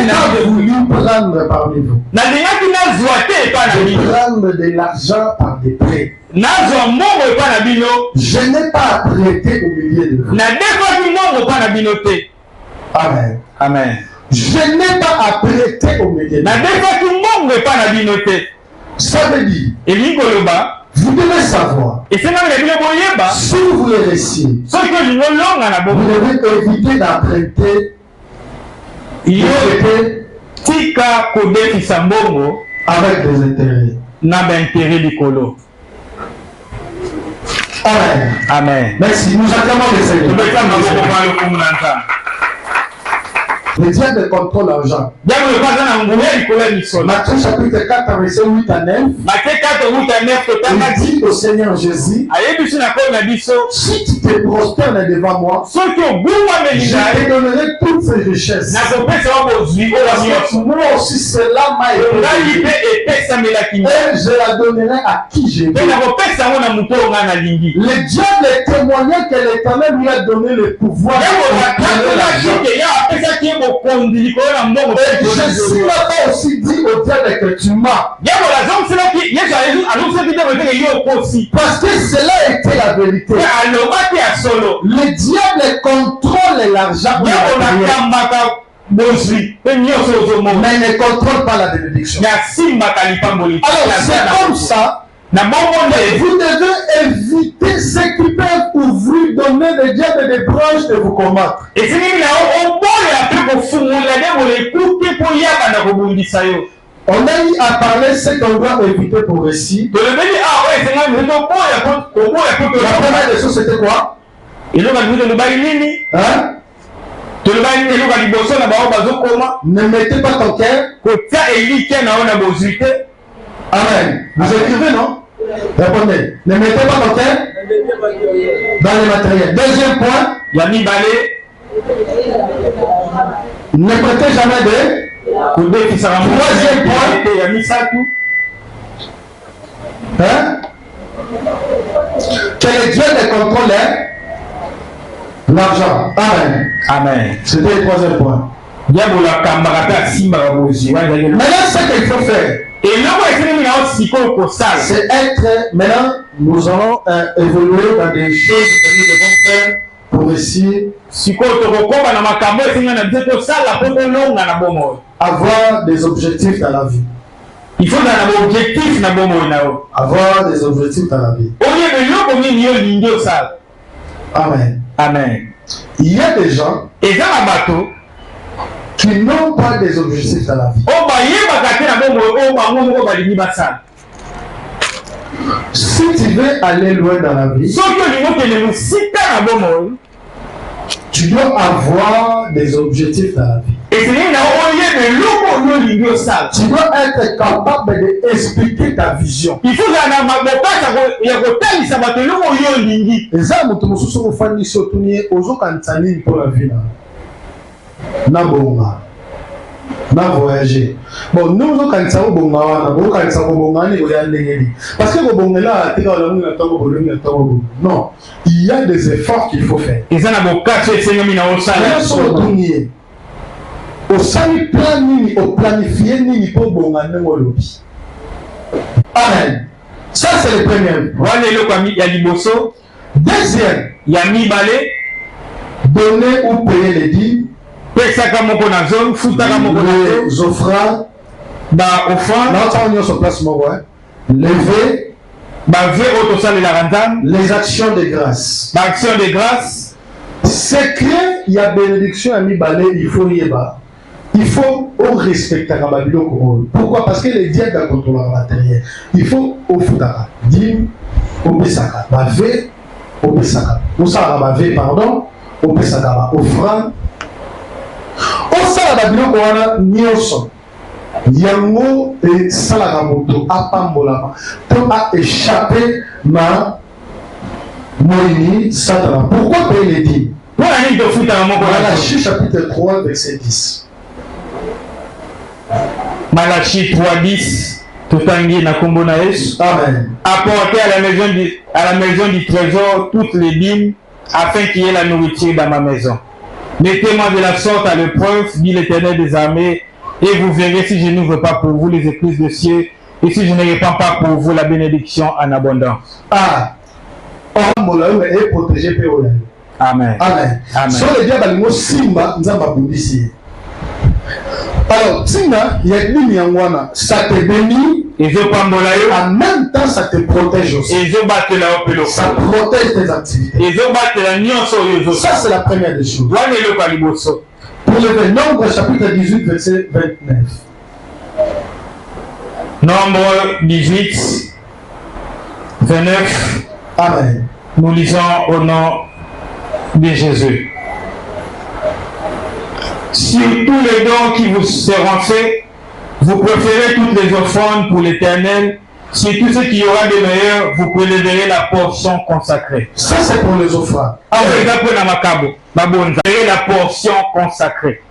pas voulu prendre parmi vous. De prendre de l'argent par des prêts. Je n'ai pas prêté au milieu de vous. Amen. Amen. Je n'ai pas à prêter au milieu de vous. Ça veut dire, vous devez savoir, si vous voulez réussir, vous devez éviter d'emprunter avec des intérêts. Amen. Amen. Merci. Nous acclamons le Seigneur. Le diable contrôle l'argent. Matthieu chapitre 4, verset 8 à 9. Il dit au Seigneur Jésus, si tu te prosternes devant moi, je te donnerai toutes ces richesses. Moi aussi, cela m'a été. Et je la donnerai à qui je veux. Le diable témoignait que l'Éternel lui a donné le pouvoir de contrôler l'argent. Jésus n'a pas aussi dit au diable que tu m'as. Parce que cela était la vérité. Le diable contrôle l'argent. Mais ne contrôle pas la bénédiction. Alors c'est comme ça. Vous devez éviter ceux qui peuvent ouvrir, donner des diables et des branches de vous combattre. On a eu à parler ce qu'on doit éviter pour réussir. La première des choses, c'était quoi? Hein? Ne mettez pas ton cœur. Amen. Vous écrivez, non? Répondez. Ne mettez pas ton cœur dans les matériels. Deuxième point. Ne prêtez jamais de. Troisième point. Hein? Que le Dieu ne contrôle l'argent. Amen. Amen. C'était le troisième point. Maintenant, ce qu'il faut faire, c'est être. Maintenant, nous allons évoluer dans des choses que nous devons faire pour réussir. Avoir des objectifs dans la vie. Il faut un objectif. Avoir des objectifs dans la vie. Amen. Amen. Il y a des gens qui n'ont pas des objectifs dans la vie. Si tu veux aller loin dans la vie, tu dois avoir des objectifs dans la vie. Tu dois être capable d'expliquer ta vision. Il faut que na voyager. Bon, nous on quand ça bonga wana, on quand ça bonga ni oya ndengeli. Parce que bonga là, tu vas na tango bolongi na tango. Non, il y a des efforts qu'il faut faire. Et ça na bokache sengomi na osala. Au sali plan ni au planifier ni pour bonga ndenge lobi. Amen. Ça c'est le premier. Wana le kwa mi ya liboso. Deuxième, ya mibale donner ou payer les dîmes. Les offrandes, lever, les actions de grâce. Secret, il y a bénédiction à mi-balé, il faut y aller. Il faut respecter la Babylone. Pourquoi? Parce que les dieux contrôlent la matériel. Il faut au foutara, dim, au pesaka, bavé, au pesaka. Au sara bavé, pardon, au pesaka, offrande. Osala babiloko wana nyonso yango esalaka moto apambolama to a échappé na moini satana. Pourquoi payer les dîmes? Malachie chapitre 3 verset 10. Malachie 3:10. Tutangi na kombo na Yesu. Amen. Apportez à la maison du trésor toutes les dîmes afin qu'il y ait la nourriture dans ma maison. Mettez-moi de la sorte à l'épreuve, dit l'Éternel des armées, et vous verrez si je n'ouvre pas pour vous les écluses de cieux, et si je ne répands pas pour vous la bénédiction en abondance. Ah, est protégé. Amen. Amen. Amen. Sur le diable, il simba, alors, Tina, il y a une yangwana, ça te bénit, et en même temps ça te protège aussi. Ça protège tes activités. Ça c'est la première des choses. Pour le Nombre chapitre 18 verset 29. Nombre 18 29. Amen. Nous lisons au nom de Jésus. Sur tous les dons qui vous seront faits, vous préférez toutes les offrandes pour l'Éternel. Sur tout ce qui y aura de meilleur, vous préleverez la portion consacrée. Ça, c'est pour les offrandes. La portion consacrée.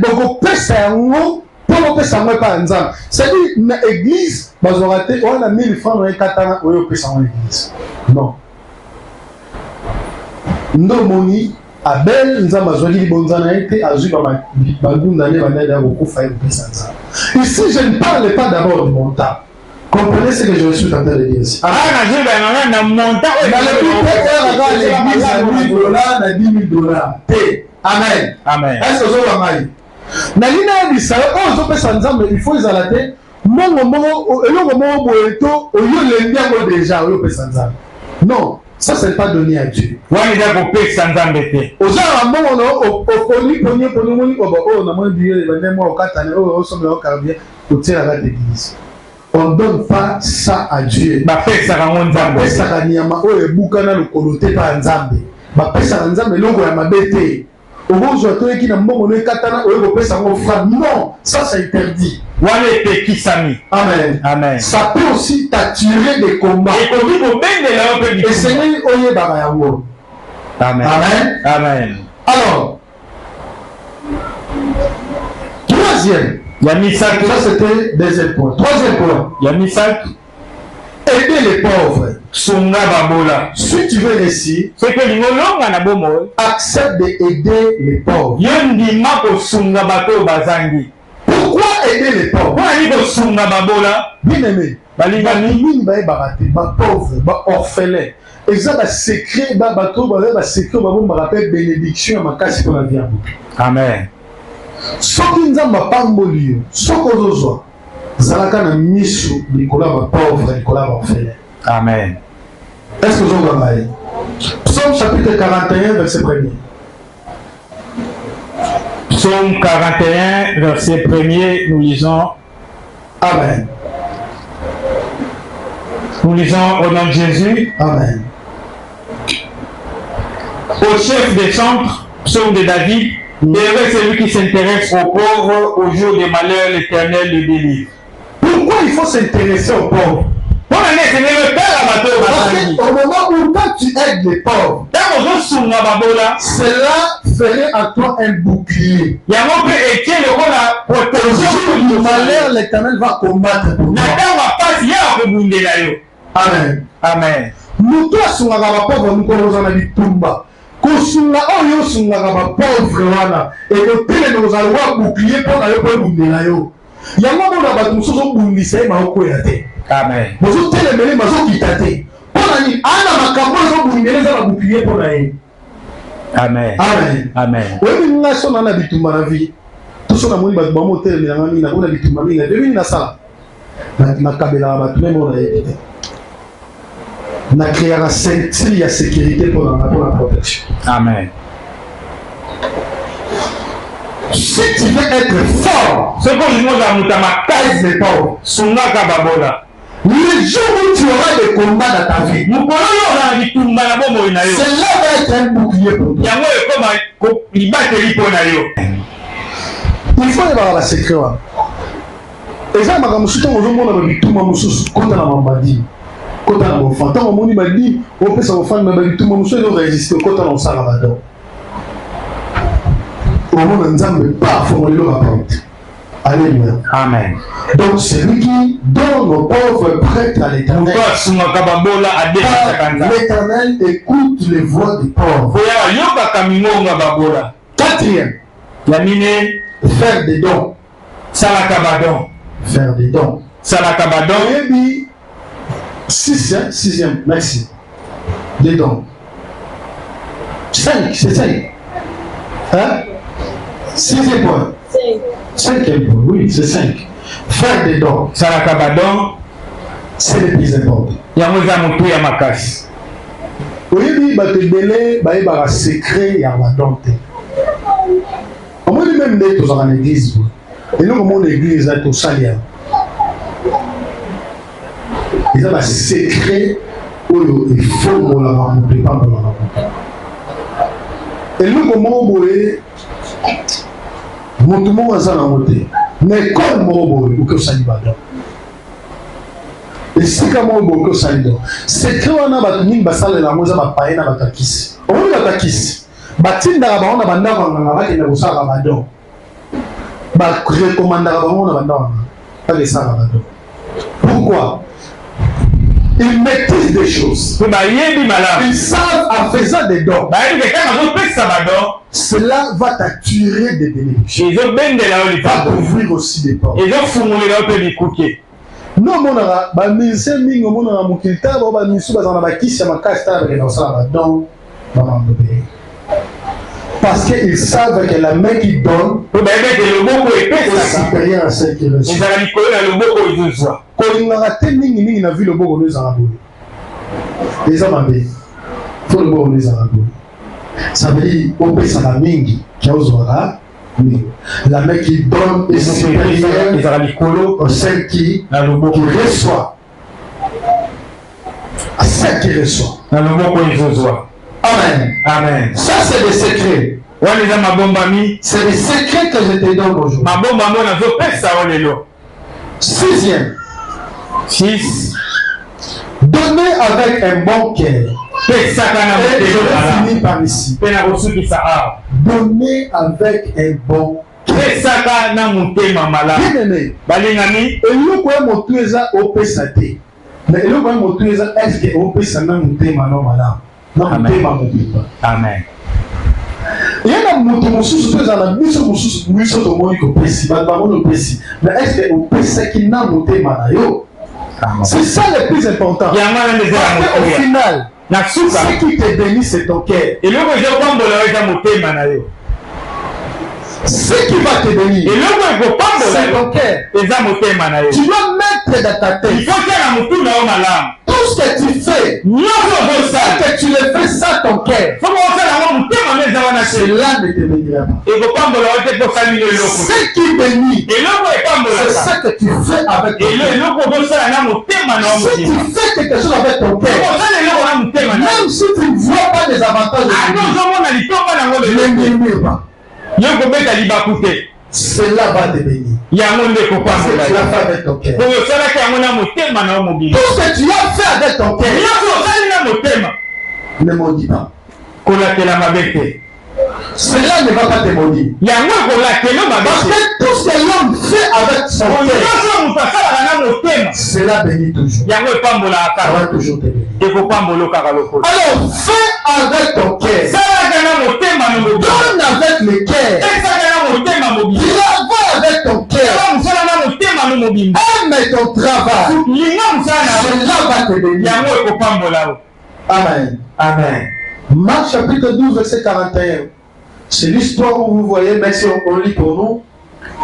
Donc, c'est-à-dire, l'église, on a 1000 francs dans les 4 ans, on a l'église. Non. Non, moni. Abel nzamba zwali bonzana ete azui bagunda ne banada kokufa epesa. Ici je ne parle pas d'abord du montant. Comprenez ce que je suis en train de dire ici. Ah na je na montant l'église à $1000 na $10,000. Amen. Amen. Est-ce que vous avez na lina bisa o zo pesa nzambe il faut izalate mongo elongo mongo boeto oyo lendiango déjà oyo pesa nzambe. Non. Ça, c'est pas donné à Dieu. On ne donne pas ça à Dieu. Non, ça c'est interdit. Amen. Amen. Ça peut aussi t'attirer des combats. Et c'est Amen. Amen. Amen. Alors, troisième. Ça c'était deuxième point. Troisième point. Aider les pauvres. Si tu veux réussir, accepte d'aider les pauvres. Pourquoi aider les pauvres? Bien aimé, pauvres, orphelins. Et ça, c'est secret, bénédiction à ma casse pour la vie. Amen. Ce qui nous a pas molli, ce qu'on doit. Zalaka na misu Nicolas va pauvre, Nicolas va orphelin. Amen. Est-ce que vous avez Psaume chapitre 41, verset 1er. Psaume 41, verset 1er, nous lisons. Amen. Nous lisons au nom de Jésus. Amen. Au chef des centres, psaume de David, et celui qui s'intéresse aux pauvres, au jour des malheurs, l'Éternel le délivre. Pourquoi il faut s'intéresser aux pauvres? Parce qu'au moment où quand tu aides les pauvres, cela ferait à toi un bouclier. Au jour du malheur, l'Éternel va combattre pour toi. Amen. Amen. Nous tous sommes pauvres, nous connaissons la vie tumba. Kosunga oyo sunga ba pauvre wana et le télé nous a loi bouclier pour la yo bundela yo. Yango mona ba musozo bundisa ma okoyate. Amen. Bozo télé mele mazo kitate. Pona ni ana makambo zo bundeleza ba bouclier pour la ye. Amen. Amen. Amen. Wewe ni ngaso na bitumba na vie. Tuso na moni ba mo télé na ngami na kuna bitumba minga. Debi na sala. Na kabela ba tumemo na yete. Na créer la ceinture de sécurité pour la protection. Amen. Si tu veux être fort, c'est comme si nous avons ma case des pauvres. Le jour où tu auras des combats dans ta vie, cela va être un bouclier pour toi. Il faut avoir la sécurité. Et ça, je suis content de kota na enfant tant moni badi on peut s'enfant na badi tout monde soit résister kota na sala bado au monde nzambe pas former le rapport. Alléluia. Amen. Donc celui qui donne aux pauvres prête à l'Éternel. L'Éternel écoute les voix des pauvres. Quatrième, faire des dons. Faire des dons. Sixième, merci. Des dons. 5, c'est 5. Hein? Sixième point. 5e point, oui, c'est 5. Faire des dons. Salakabadon, c'est le plus important. Yamuza mutu ya makasi. Oui, bah te délai, bah il va secret ya badon te. On m'a dit même dès que dans l'église. Et nous, comme l'église, là, tout ça, ils ont un secret où il faut qu'on la rencontre, pas qu'on la rencontre. Et nous, comme on voit, tout le monde a la montée. Mais comme on voit, il faut que ça y va. Et si comme on voit que ça y va, c'est que on a battu une basse à la moisa, ma païenne à batakis. On a batakis. Batinda on a banda on a qui ne vous savent pas d'or. Bah recommandera on a banda pas de ça là. Pourquoi? Ils maîtrisent des choses. Ils savent en faisant des dons. Cela va t'attirer des bénédictions. Va t'ouvrir aussi des portes. Non, mon ara, ministère mingo mon ara mukilta, ba misu ba zana ba kisi ma kasta ba ça ba don ba mandobé. Parce qu'ils savent que la main qui donne est supérieure à celle qui reçoit. Quand il a été mingi na vu le beau nous en abou. Les hommes avaient faut le beau nous en abou. Ça veut dire on peut ça la mingi qui osera. La main qui donne est supérieure à celle qui reçoit. À celle qui reçoit. Amen. Amen. Ça c'est des secrets. C'est des secrets que je te donne aujourd'hui. Sixième. 6. Donner avec un bon cœur. Et je vais finir par ici. Donner avec un bon cœur. Bien-aimé. Et nous quoi motueza opesate. Mais nous quoi motueza est-ce que opesana mutema no malama. Amen. Il y a un mot qui est dans la mission mais est-ce que vous pensez qu'il n'a monté manayo? C'est ça le plus important. Au final, ce qui te bénit, c'est ton cœur. Ce qui va te bénir, c'est ton cœur. Tu dois mettre dans ta tête. Tout ce que tu fais, et que tu le fais sans ton cœur, cela ne te bénira pas. Ce qui bénit, c'est ce que tu fais avec ton cœur. Si tu fais quelque chose avec ton cœur, même si tu ne vois pas les avantages de Dieu, ne murmure pas. Cela va te bénir. Parce que tu l'as fait avec ton cœur. Tout ce que tu as fait avec ton cœur, ne maudis pas. Cela ne va pas te maudire. Parce que tout ce que l'homme fait avec son cœur, cela bénit toujours. Ça va toujours te bénir. Alors, fais avec ton cœur. Donne avec le cœur. Travaille avec ton cœur. Aime ton travail. Cela va te bénir. Amen. Amen. Marc chapitre 12, verset 41. C'est l'histoire où vous voyez, mais si on lit pour nous.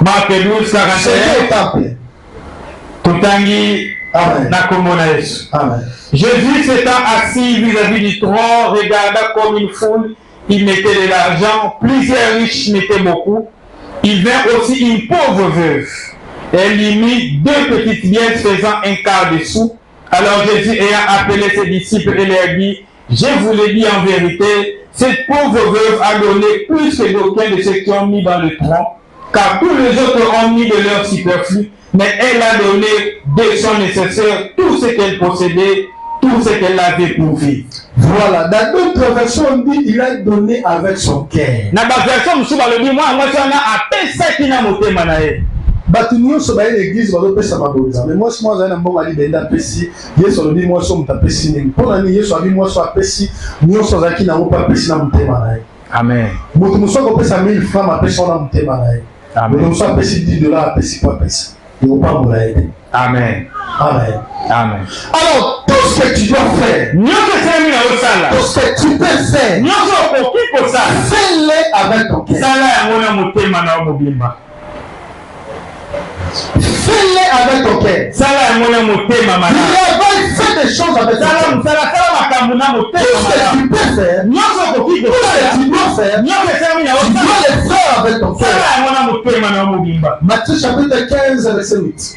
Marc 12, 41. Tutangi. Amen. Amen. Jésus s'étant assis vis-à-vis du trône, regarda comme une foule, il mettait de l'argent, plusieurs riches mettaient beaucoup. Il vint aussi une pauvre veuve. Elle lui mit 2 petites miettes faisant un quart de sou. Alors Jésus ayant appelé ses disciples et leur dit, je vous le dis en vérité, cette pauvre veuve a donné plus que d'aucuns de ceux qui ont mis dans le tronc, car tous les autres ont mis de leur superflu, mais elle a donné de son nécessaire tout ce qu'elle possédait, tout ce qu'elle avait pour vivre. Voilà, dans d'autres versions on dit il a donné avec son cœur. Dans la version bato nyonso baye l'église bazopesa mabonza mais mwasi moko azali na mbongo alibenda apesi yesu alobi mwasi oyo moto apesi nini mpona nini yesu abi mwasi apesi nyonso azalaki nango mpe apesi na motema na ye. Amen. moto mosusu akopesa 1000 francs apesi wana motema na ye. moto mosusu apesi $10 apesi po apesi ekopambola ye te. Amen. Amen. Amen. Alors tout ce que tu dois faire, tout ce que tu peux faire, fais-le avec ton cœur. Fais-le avec ton cœur. Fais des choses avec ton cœur. Tout ce que tu peux faire, tout ce que tu dois faire, tu dois le faire avec ton cœur. Matthieu chapitre 15, verset 8.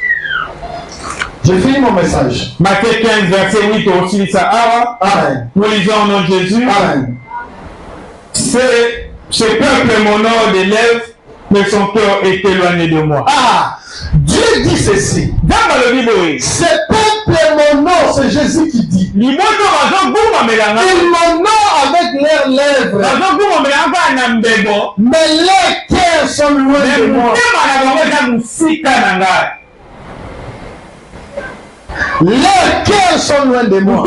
J'ai fini mon message. Matthieu 15, verset 8 aussi, ça. Amen. Nous lisons au nom de Jésus. Amen. Ce peuple m'honore des lèvres, mais son cœur est éloigné de moi. Ah, Dieu dit ceci. Ce peuple m'honore, c'est Jésus qui dit. Ils m'honorent avec leurs lèvres, mais leurs cœurs sont loin de moi. Leurs cœurs sont loin de moi.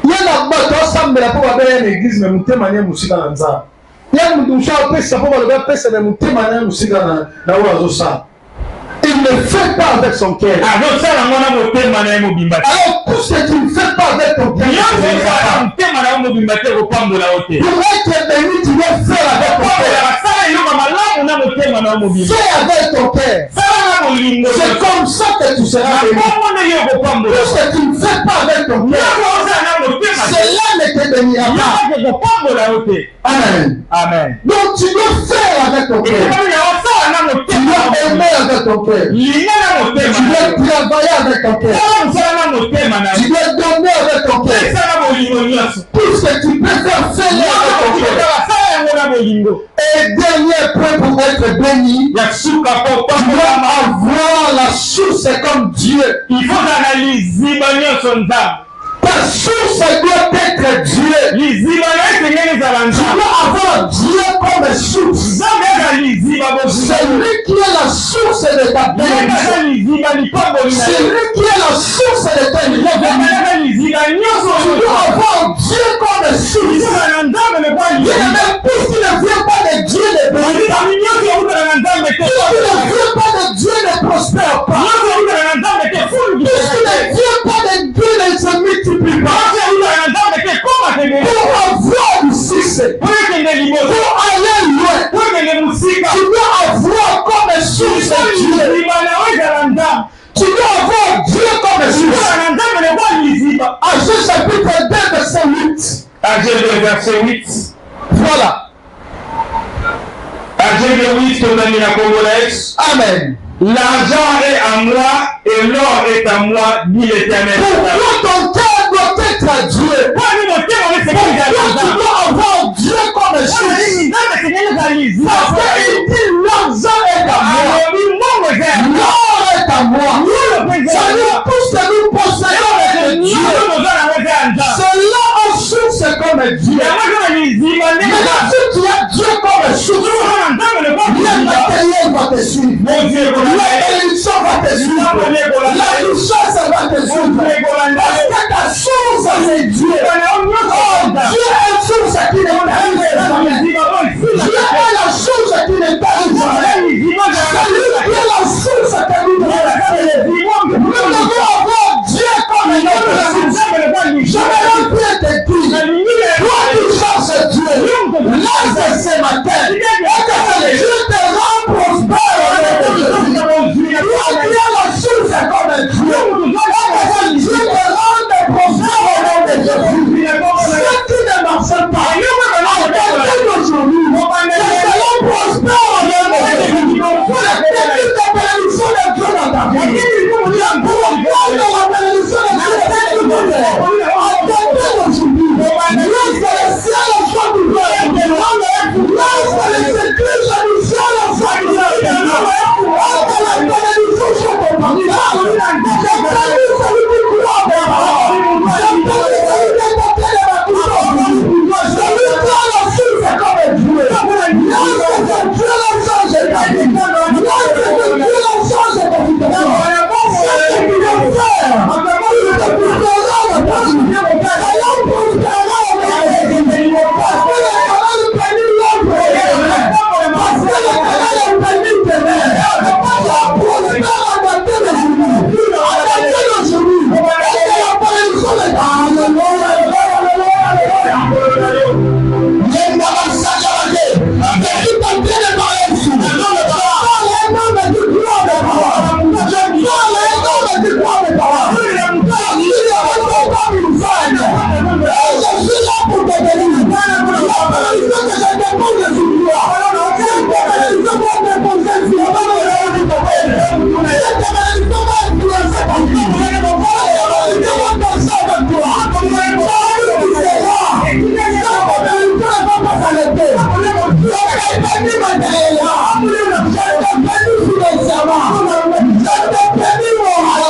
Il y a bato asambela po babela l'église mais mutema ne musika na nzambe. Ya mutu musha pesa po baloba pesa na mutema na musika na wazo sa. Il ne fait pas avec son cœur. Alors tout ce que tu ne fais pas avec ton cœur, pour être béni, tu dois faire avec ton cœur. Fais avec ton cœur. C'est comme ça que tu seras béni. Tout ce que tu ne fais pas avec ton cœur, cela ne te bénira pas. Amen. Amen. Donc tu dois faire avec ton cœur. Tu dois aimer avec ton cœur. Tu dois travailler avec ton cœur. Tu dois donner avec ton cœur. Tout ce que tu peux faire, fais-le avec ton cœur. Et dernier point pour être béni, tu dois avoir la source comme Dieu. Il faut analyser Ta source doit être Dieu. Tu dois avoir Dieu comme source. C'est lui qui est la source de ta bénédiction. C'est lui qui est la source de ta bénédiction. Tu dois avoir Dieu comme source. Puisqu'il ne vient pas de Dieu de bénir, puisqu'il ne vient pas de Dieu ne prospère pas, puisqu'il ne vient pas de Dieu ne se multiplie pas, pour avoir du succès, pour aller loin, tu dois avoir comme source Dieu. Tu dois avoir Dieu comme source. le verset 8. Voilà. Agile 8 comme dans la Congolaise. Amen. L'argent est à moi et l'or est à moi, dit l'Éternel. Pourquoi ton cœur doit être à Dieu? Pourquoi tu dois avoir Dieu comme chef? Parce qu'il dit l'argent est à moi. L'or est à moi. Ça nous pousse que nous possédons avec Dieu. Cela en source comme Dieu. Maintenant, si tu as Dieu comme source, le matériel va te suivre. La bénédiction va te suivre. La richesse va te suivre. Parce que ta source c'est Dieu. Oh, Dieu est source qui n'est pas Dieu est la source qui n'est pas Celui qui est la source que nous devons. Nous devons avoir Dieu comme notre source. Je vais plus te dire. Toi qui cherches Dieu, laisse ce matin. Et que Dieu te rend prospère. Toi qui es la source comme Dieu. Dieu te rend prospère au nom de Jésus. Ce qui ne marche pas, à partir d'aujourd'hui, que cela prospère au nom de Jésus. Que ta bénédiction de Dieu dans ta vie. Pour la bénédiction de Dieu dans ta vie. À partir d'aujourd'hui, lorsque le ciel est chaud du peuple, lorsque les églises du ciel est chaud du peuple, lorsque la bénédiction soit au parti, j'ai béni celui qui croit en moi. J'ai béni celui qui est porté de ma couche. Celui qui a la source comme Dieu. Lorsque Dieu la change ta vie. Lorsque Dieu la change ta vie. Ce que tu veux faire, tu te pousseras dans ta vie. Alors pousseras dans ta vie. Parce que le canal bénit l'autre. Parce que le canal bénit tes mères. Tu prospères à partir de aujourd'hui. À partir d'aujourd'hui.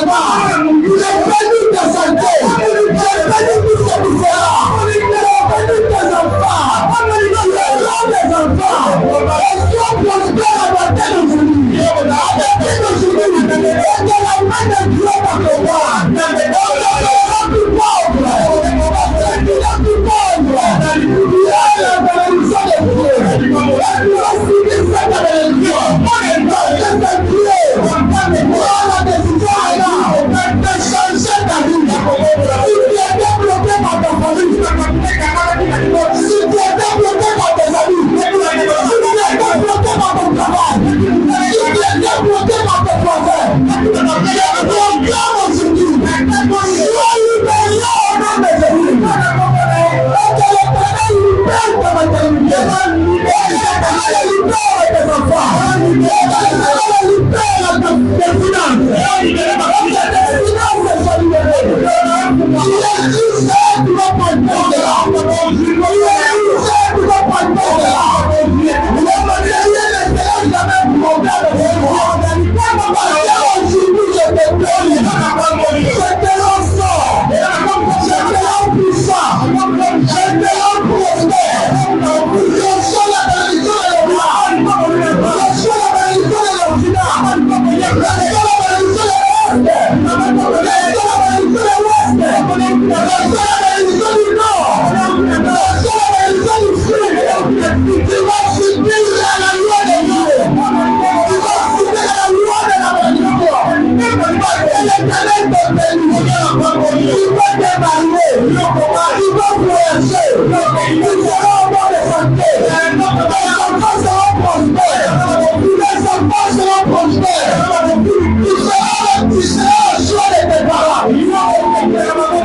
Et que la bénédiction de ta vie.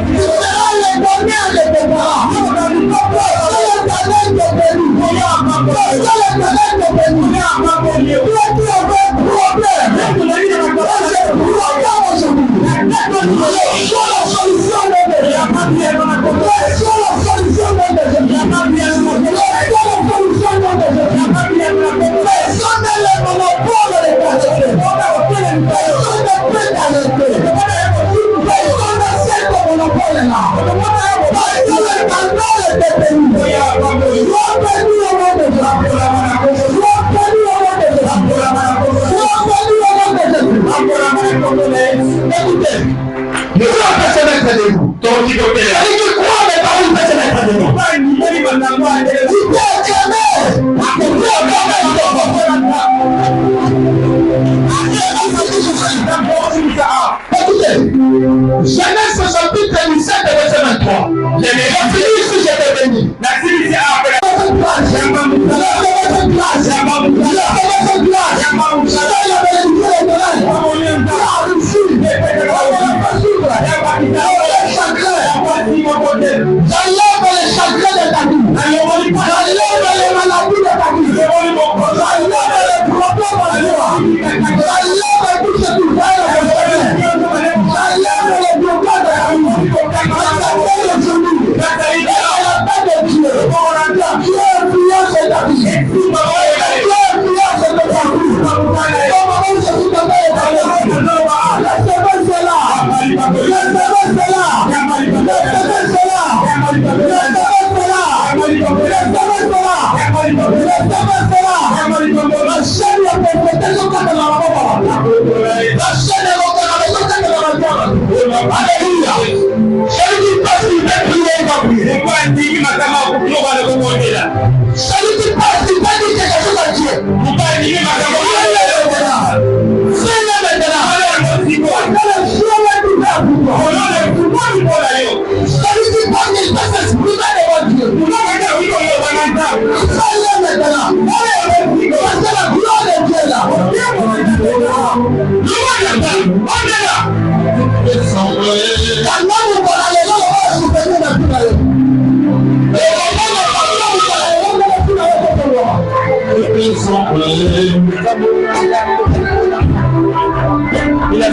Tu seras le dernier de tes parents. Genèse chapitre 17 verset 23. Je vais finir si j'étais béni. J'enlève les chagrins de ta vie. J'enlève les maladies de ta vie. J'enlève les problèmes de toi. J'enlève tout ce qui va j'enlève les blocages de ta vie. J'enlève les genoux. Et la paix de Dieu. Dieu influence ta vie. Dieu influence ta vie. Comment Jésus te fait la semence est là. La semence est là. La semence est là. Celui qui passe, il va dire quelque chose à Dieu. Fais-le maintenant. Celui qui passe, il va s'exprimer devant Dieu. Fais-le maintenant. Parce que la gloire de Dieu est là. Il a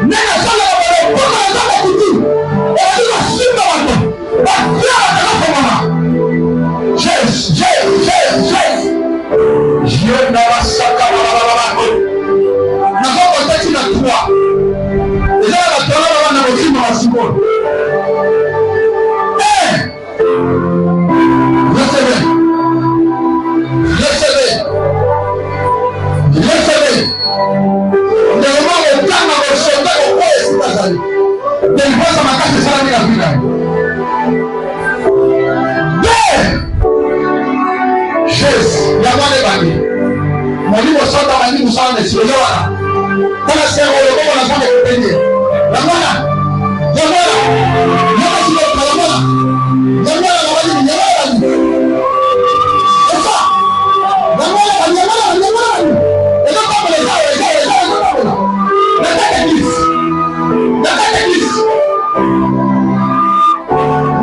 Nena sala la Yamane bani. Moni mosota mani musane sielewana. Kama sema wale kwa wanafanya kupenye. Yamana. Yamana. Yamana sio yamana. Yamana na wali yamana. Sasa. Yamana yamana yamana. Ndio kama ile sawa sawa. Nataka kiss. Nataka kiss.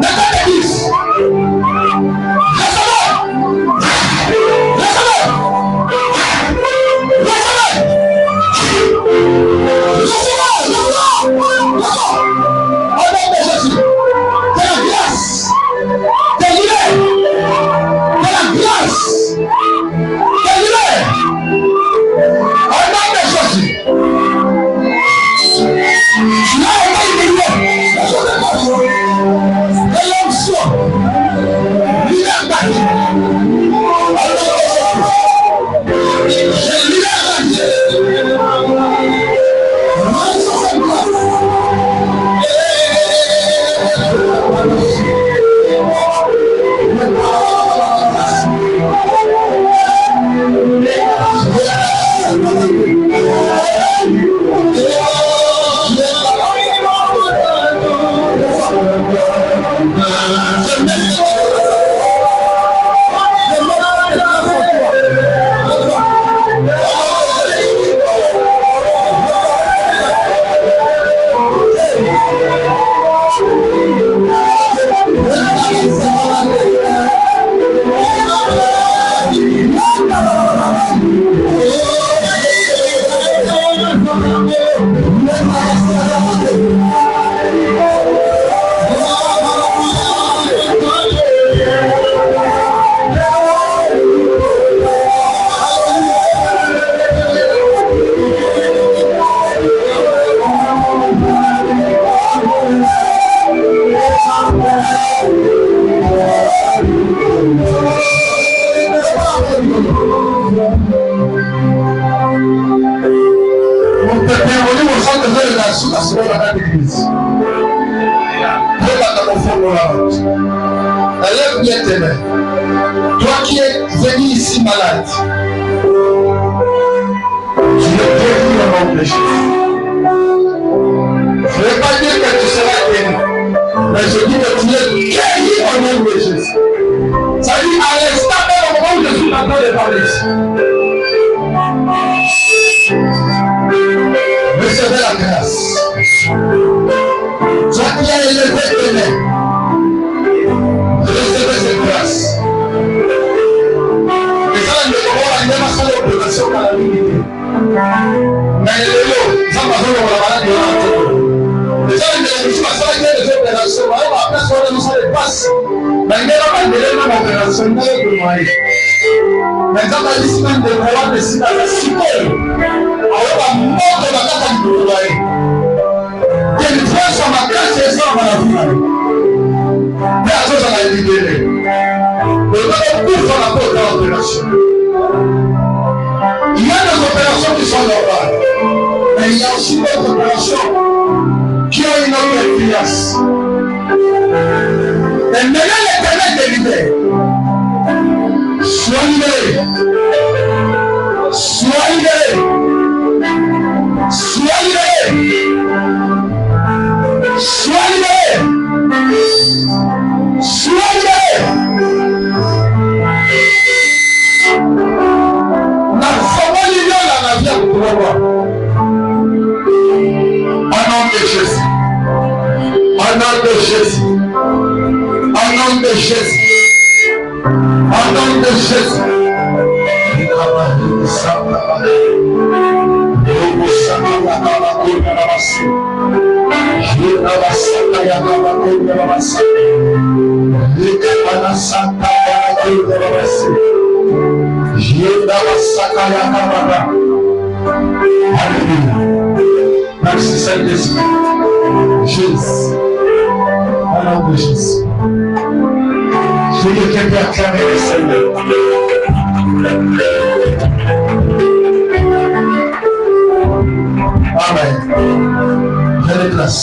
Nataka kiss. Lève bien tes mains. Toi qui es venu ici malade, tu es guéri au nom de Jésus. Je ne vais pas dire que tu seras guéri, mais je dis que tu es guéri au nom de Jésus. Ça dit à l'instant même au moment où je suis en train de parler ici. Recevez la grâce. Toi qui as élevé tes mains, recevez cette grâce. Et ça, le moment où il y a l'opération dans la vie. Mais le lot, ça va faire la maladie. Les gens qui ont fait des opérations, après ça, on ne passe. Mais il n'y a pas de l'opération, mais quand on dit semaine de pouvoir de sida, c'est super. Alors, la mort de la carte du pouvoir. Il y a une fois sur ma carte, c'est ça, ma vie. Mais à ce moment-là, il est libéré. Le temps de faire la porte de l'opération. Il y a des opérations qui sont normales. Mais il y a aussi d'autres opérations qui ont une autre efficace. Et maintenant, l'Éternel te libère. Sois libéré. Sois libéré. Sois libéré. Sois libéré. Sois libéré. La famille libérée dans la vie à pouvoir. Au nom de Jésus. Au nom de Jésus. Au nom de Jésus. Au nom de Jésus. Merci Saint-Esprit. Jésus. Au nom de Jésus. Soyez quelqu'un acclamé le Seigneur. Amen. Prenez place.